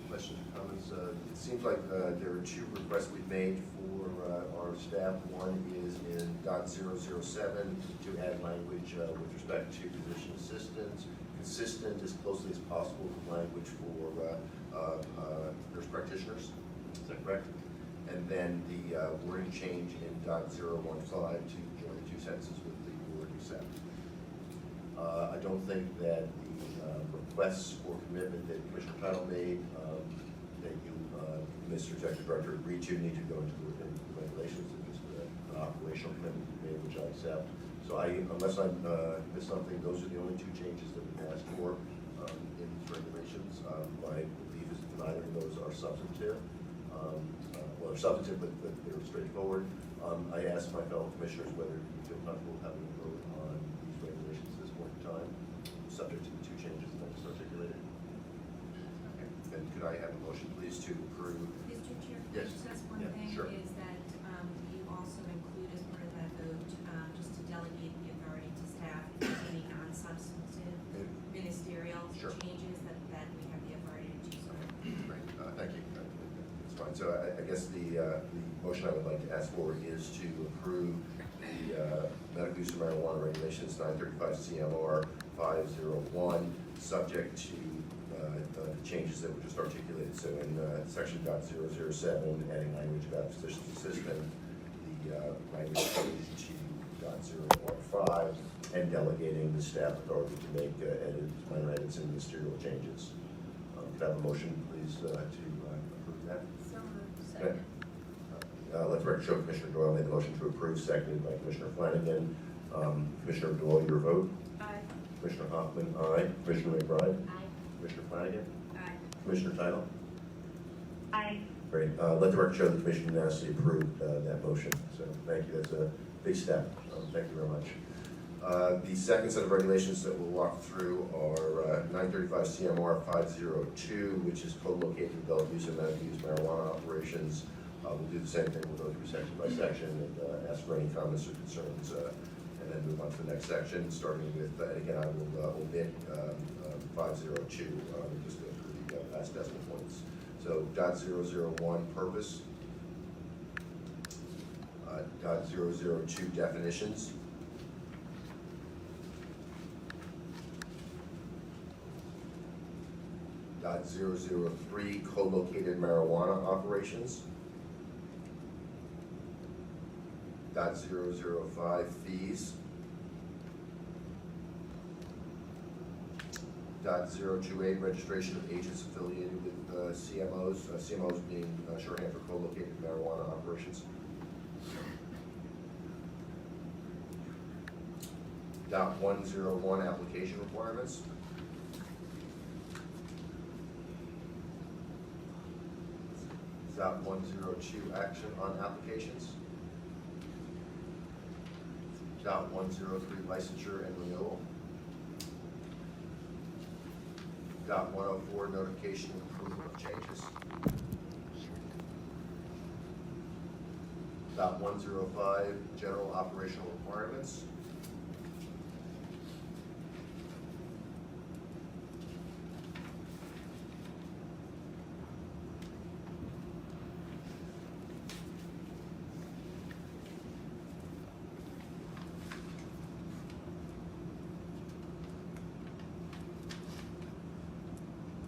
questions or comments? It seems like there are two requests we've made for our staff. One is in .007 to add language with respect to physician assistants, consistent as closely as possible with language for nurse practitioners. Is that correct? And then the wording change in .015 to join the two sentences with the word accept. I don't think that the requests for commitment that Commissioner Title made, that you, Mr. Executive Director, agreed to, need to go into the regulations. It's just an operational commitment you made, which I accept. So unless I missed something, those are the only two changes that we've asked for in these regulations. My belief is that neither of those are substantive. Well, they're substantive, but they're straightforward. I asked my fellow commissioners whether you feel comfortable having a vote on these regulations at this point in time, subject to the two changes that I just articulated. And could I have a motion, please, to approve? Mr. Chair, can I Yes. just ask one Yeah, thing? sure. Is that you also include as part of that vote, just to delegate the authority to staff, if there's any non-substantive ministerial Sure. changes that we have the authority to do so. Great, thank you. That's fine. So I guess the motion I would like to ask for is to approve the medical use of marijuana regulations 935 CMR 501, subject to the changes that were just articulated. So in section .007, adding language about physician's assistant, the language changed to .015, and delegating the staff authority to make minor edits and ministerial changes. Could I have a motion, please, to approve that? So moved. Okay. Let the record show Commissioner Doyle made the motion to approve, seconded by Commissioner Flanagan. Commissioner Doyle, your vote? Aye. Commissioner Hoffman, aye. Commissioner McBride? Aye. Commissioner Flanagan? Aye. Commissioner Title? Aye. Great. Let the record show the Commission unanimously approved that motion. So thank you. That's a big step. Thank you very much. The second set of regulations that we'll walk through are 935 CMR 502, which is co-located adult use and medical use marijuana operations. We'll do the same thing. We'll go through section by section and ask for any comments or concerns, and then move on to the next section, starting with, and again, I will omit 502, just go through the last decimal points. So .001 purpose, .002 definitions, .003 co-located marijuana operations, .005 fees, .028 registration of agents affiliated with CMOs, CMOs being shorthand for co-located marijuana operations. .101 application requirements. .102 action on applications. .103 licensure and renewal. .104 notification and approval of changes. .105 general operational requirements.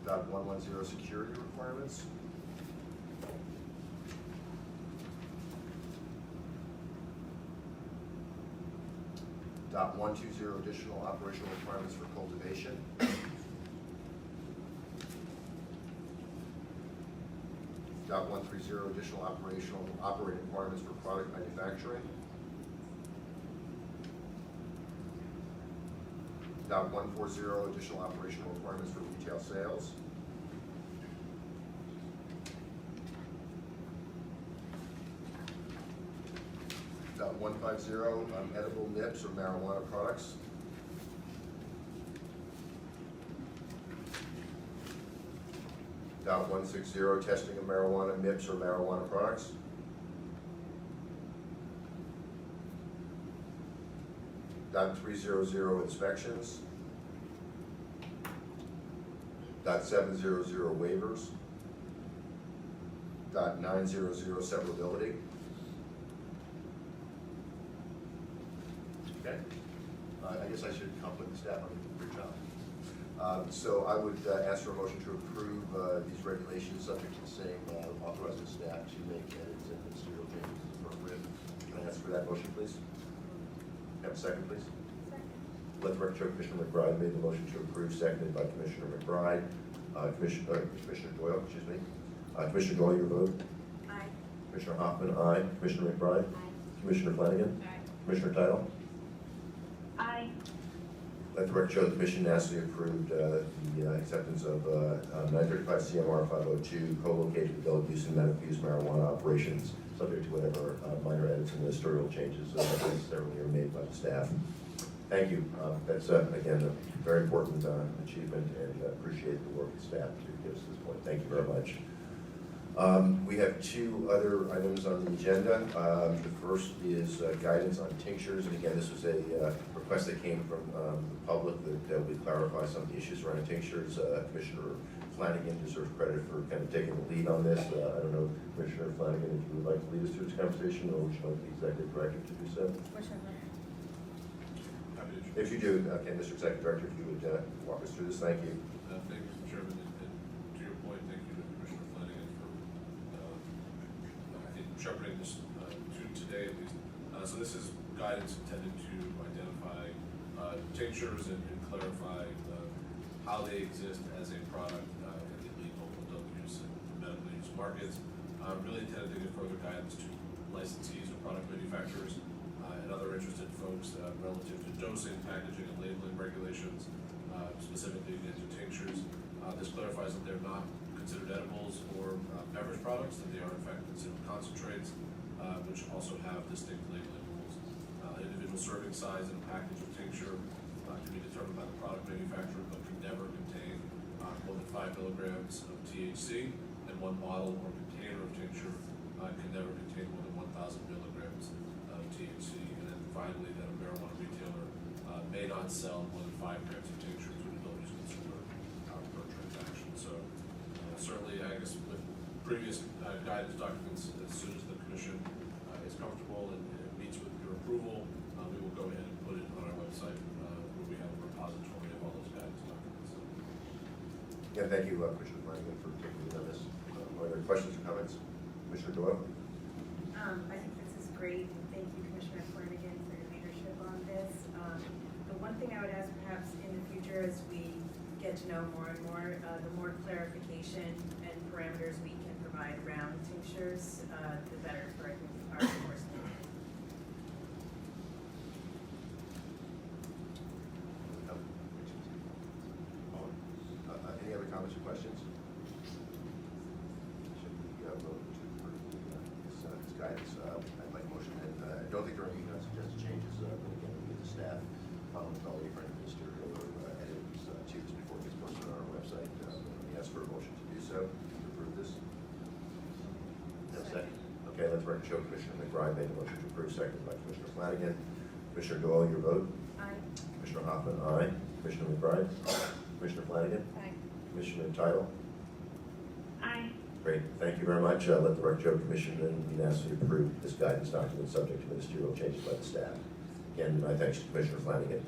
.110 security requirements. .120 additional operational requirements for cultivation. .130 additional operating requirements for product manufacturing. .140 additional operational requirements for retail sales. .150 edible nips or marijuana products. .160 testing of marijuana nips or marijuana products. .300 inspections. .700 waivers. .900 severability. Okay. I guess I should compliment the staff on a great job. So I would ask for a motion to approve these regulations subject to the same authorizing staff to make edits and ministerial changes as appropriate. Can I ask for that motion, please? Have a second, please? Second. Let the record show Commissioner McBride made the motion to approve, seconded by Commissioner McBride. Commissioner Doyle, excuse me. Commissioner Doyle, your vote? Aye. Commissioner Hoffman, aye. Commissioner McBride? Aye. Commissioner Flanagan? Aye. Commissioner Title? Aye. Let the record show the commission unanimously approved the acceptance of 935 CMR 502, co-located adult use and medical use marijuana operations, subject to whatever minor edits and ministerial changes necessarily are made by the staff. Thank you. That's, again, a very important achievement, and appreciate the work of staff to get us to this point. Thank you very much. We have two other items on the agenda. The first is guidance on tinctures, and again, this was a request that came from the public that we clarify some of the issues around tinctures. Commissioner Flanagan deserves credit for kind of taking the lead on this. I don't know, Commissioner Flanagan, if you would like to lead us through this conversation, or would you like the executive director to do so? If you do, okay, Mr. Executive Director, if you would walk us through this, thank you. Thank you, Mr. Chairman, and to your point, thank you to Commissioner Flanagan for, I think, shepherding this to today at least. So this is guidance intended to identify tinctures and clarify how they exist as a product in the legal adult use and medical use markets. Really intended to give further guidance to licensees or product manufacturers and other interested folks relative to dosing, packaging, and labeling regulations, specifically into tinctures. This clarifies that they're not considered edibles or beverage products, that they are in fact considered concentrates, which also have distinct labeling rules. Individual serving size in a package of tincture can be determined by the product manufacturer, but can never contain more than 5 milligrams of THC, and one bottle or container of tincture can never contain more than 1,000 milligrams of THC. And then finally, that a marijuana retailer may not sell more than 5 grams of tincture to an adult use consumer per transaction. So certainly, I guess with previous guidance documents, as soon as the commission is comfortable and meets with your approval, we will go ahead and put it on our website where we have a repository of all those guidance documents. Yeah, thank you, Commissioner Flanagan, for taking the lead on this. Are there questions or comments? Commissioner Doyle? I think this is great, and thank you, Commissioner Flanagan, for your leadership on this. The one thing I would ask perhaps in the future as we get to know more and more, the more clarification and parameters we can provide around tinctures, the better for, I think, our enforcement. Any other comments or questions? Should we vote to approve this guidance? I'd like a motion, and I don't think there are any suggested changes, but again, we get the staff following all the different ministerial edits to this before it gets posted on our website. Let me ask for a motion to do so, to approve this. No second? Okay, let the record show Commissioner McBride made a motion to approve, seconded by Commissioner Flanagan. Commissioner Doyle, your vote? Aye. Commissioner Hoffman, aye. Commissioner McBride? Commissioner Flanagan? Aye. Commissioner Title? Aye. Great, thank you very much. Let the record show Commission unanimously approve this guidance document subject to ministerial changes by the staff. Again, my thanks to Commissioner Flanagan.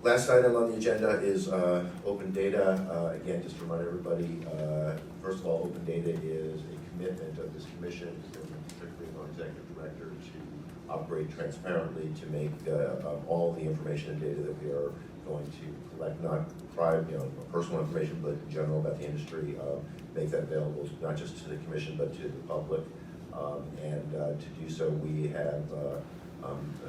Last item on the agenda is open data. Again, just to remind everybody, first of all, open data is a commitment of this commission, particularly of our executive director, to operate transparently, to make all the information and data that we are going to collect, not personal information, but in general about the industry, make that available not just to the commission but to the public. And to do so, we have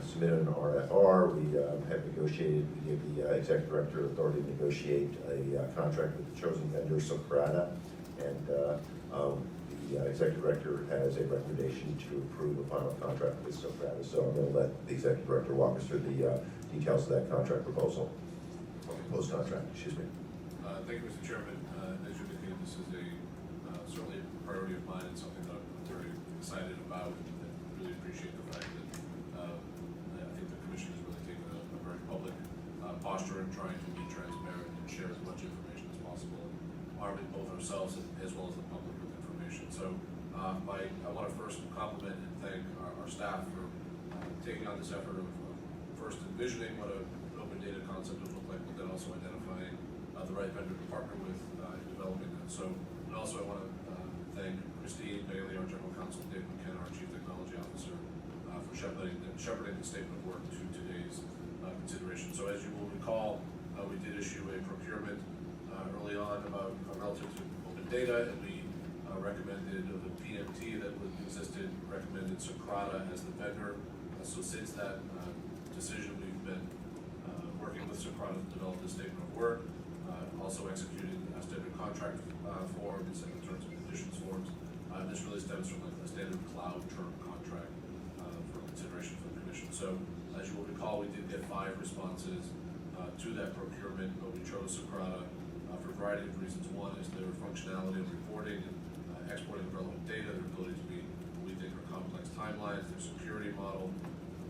submitted an RFR. We have negotiated. We gave the executive director authority to negotiate a contract with the chosen vendor, Socrata, and the executive director has a recommendation to approve a final contract with Socrata. So I'm going to let the executive director walk us through the details of that contract proposal. Proposed contract, excuse me. Thank you, Mr. Chairman. As you indicated, this is certainly a priority of mine and something that I'm very excited about, and really appreciate the fact that I think the commission has really taken a very public posture in trying to be transparent and share as much information as possible, arming both ourselves as well as the public with information. So I want to first compliment and thank our staff for taking on this effort of first envisioning what an open data concept would look like, but then also identifying the right vendor to partner with in developing that. So, and also I want to thank Christine Bailey, our general counsel, Dave McKenna, our chief technology officer, for shepherding the statement of work to today's consideration. So as data, and we recommended the PMT that existed, recommended Socrata as the vendor. So since that decision, we've been working with Socrata to develop this statement of work, also executing standard contract forms and terms and conditions forms. This really stems from a standard cloud term contract for consideration for the commission. So as you will recall, we did get 5 responses to that procurement, but we chose Socrata for a variety of reasons. One is their functionality of reporting and exporting relevant data, their ability to meet what we think are complex timelines, their security model,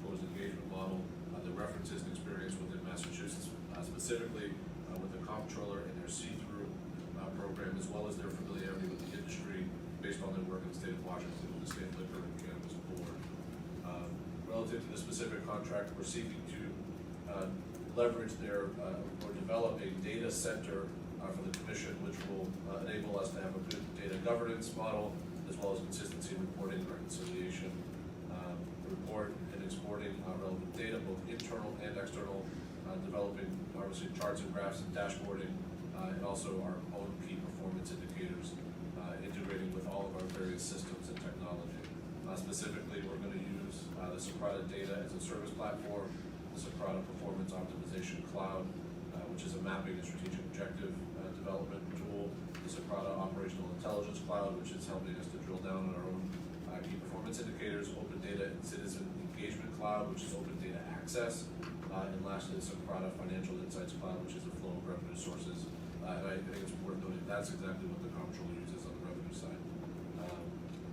proposed engagement model, the references and experience within Massachusetts, specifically with the comptroller and their see-through program, as well as their familiarity with the industry based on their work in the state of Washington with the State Liquor and Cannabis Board. Relative to the specific contract, we're seeking to leverage their, or develop a data center for the commission, which will enable us to have a good data governance model, as well as consistency in reporting and reconciliation, report and exporting relevant data, both internal and external, developing obviously charts and graphs and dashboarding, and also our own key performance indicators, integrating with all of our various systems and technology. Specifically, we're going to use the Socrata Data as a Service platform, the Socrata Performance Optimization Cloud, which is a mapping and strategic objective development tool, the Socrata Operational Intelligence Cloud, which is helping us to drill down on our own key performance indicators, Open Data and Citizen Engagement Cloud, which is open data access, and lastly, the Socrata Financial Insights Cloud, which is a flow of revenue sources. And I think it's worth noting that's exactly what the comptroller uses on the revenue side.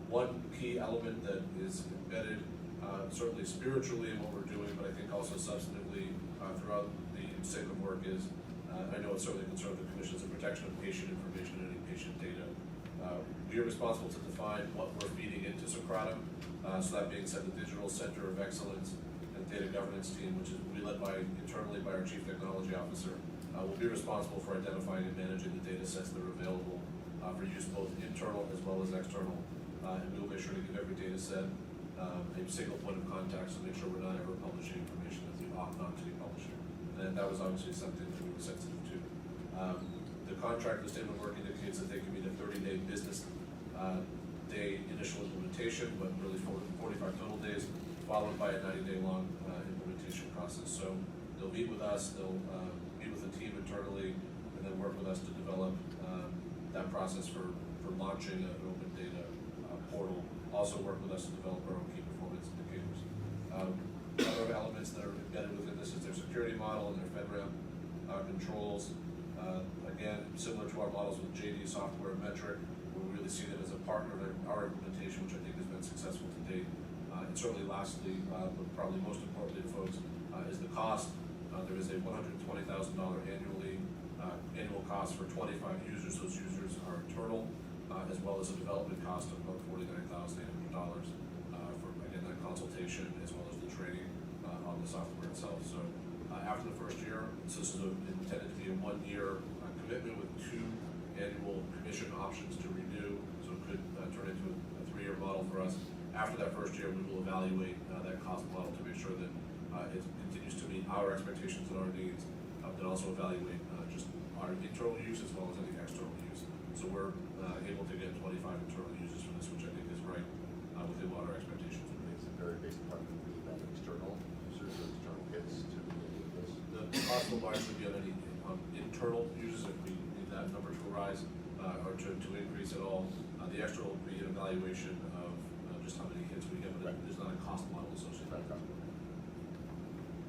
One key element that is embedded, certainly spiritually in what we're doing, but I think also substantively throughout the statement of work is, I know it's certainly a concern of the commission, is the protection of patient information and any patient data. We are responsible to define what we're feeding into Socrata. So that being said, the Digital Center of Excellence and Data Governance team, which is will be led by internally by our Chief Technology Officer, will be responsible for identifying and managing the data sets that are available for use both internal as well as external. And we will make sure to give every data set a single point of contact to make sure we're not ever publishing information that we ought not to be publishing. And that was obviously something that we were sensitive to. The contract, the statement of work indicates that they can meet a 30-day business day initial implementation, but really 45 total days, followed by a 90-day long implementation process. So they'll meet with us, they'll meet with the team internally, and then work with us to develop that process for launching an open data portal. Also work with us to develop our own key performance indicators. Other elements that are embedded within this is their security model and their FedRAMP controls. Again, similar to our models with JD Software and Metric, we really see them as a partner in our implementation, which I think has been successful to date. And certainly lastly, but probably most importantly to folks, is the cost. There is a $120,000 annual cost for 25 users. Those users are internal, as well as a development cost of about $49,800 for, again, that consultation as well as the training on the software itself. So after the first year, so this is intended to be a 1-year commitment with 2 annual commission options to renew, so it could turn into a 3-year model for us. After that first year, we will evaluate that cost model to make sure that it continues to meet our expectations and our needs, but also evaluate just our internal use as well as any external use. So we're able to get 25 internal users for this, which I think is right within what our expectations would be. It's a very basic part of the external users or external hits to this. The possible large would be on any internal users if we need that number to rise or to increase at all. The external would be an evaluation of just how many hits we get, but there's not a cost model associated with that.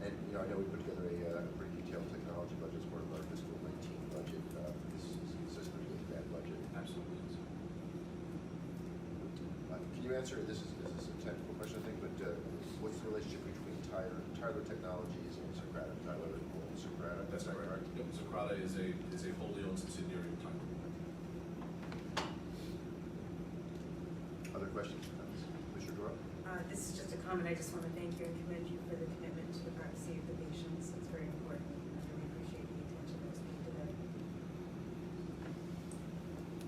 And, you know, I know we put together a pretty detailed technology budget as part of our fiscal 19 budget. This is consistent with that budget. Absolutely. Can you answer, this is a technical question, I think, but what's the relationship between Tyler Technologies and Socrata? Tyler owns Socrata, That's correct. Yep. Socrata is a wholly owned subsidiary of Tyler. Other questions? Commissioner Dora? This is just a comment. I just want to thank you and commend you for the commitment to the privacy of the patients. It's very important. I really appreciate the attention that was paid to that.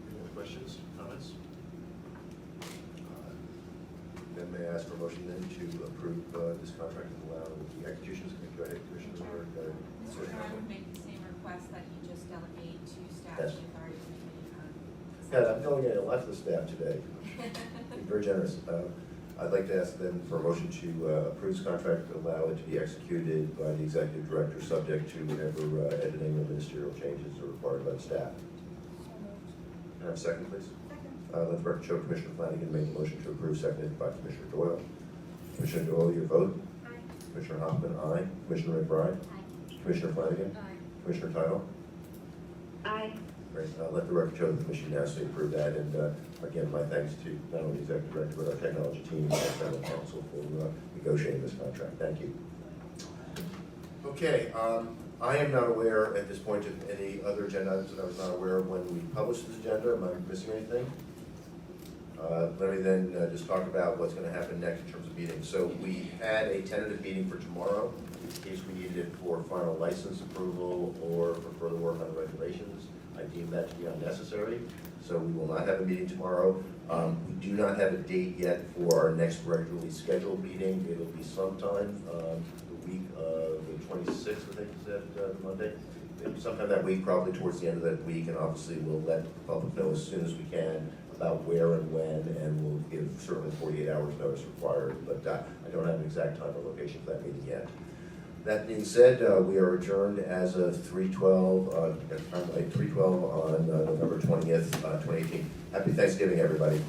Any other questions, comments? Then may I ask for a motion then to approve this contract and allow the executions? Go ahead, Commissioner. Mr. Chair, I would make the same request that you just delegate to staff Yes. the authority to make any Yeah, I'm going in left the staff today. Very generous. I'd like to ask then for a motion to approve this contract, allow it to be executed by the executive director, subject to whatever editing or ministerial changes are required by the staff. Can I have a second, please? Second. Let the record show Commissioner Flanagan made the motion to approve, seconded by Commissioner Doyle. Commissioner Doyle, your vote? Aye. Commissioner Hoffman, aye. Commissioner McBride? Aye. Commissioner Flanagan? Aye. Commissioner Tittle? Aye. Great, let the record show the commission unanimously approved that, and again, my thanks to not only the executive director, but our technology team and our federal council for negotiating this contract. Thank you. Okay, I am not aware at this point of any other agenda items that I was not aware of when we published this agenda. Am I missing anything? Let me then just talk about what's going to happen next in terms of meetings. So we had a tentative meeting for tomorrow, in case we needed it for final license approval or for further work on the regulations. I deem that to be unnecessary, so we will not have a meeting tomorrow. We do not have a date yet for our next regularly scheduled meeting. It'll be sometime the week of the 26th, I think is that Monday. Maybe sometime that week, probably towards the end of that week, and obviously we'll let the public know as soon as we can about where and when, and we'll give certainly 48 hours notice required, but I don't have an exact time or location for that meeting yet. That being said, we are adjourned as of 3/12 on November 20th, 2018. Happy Thanksgiving, everybody.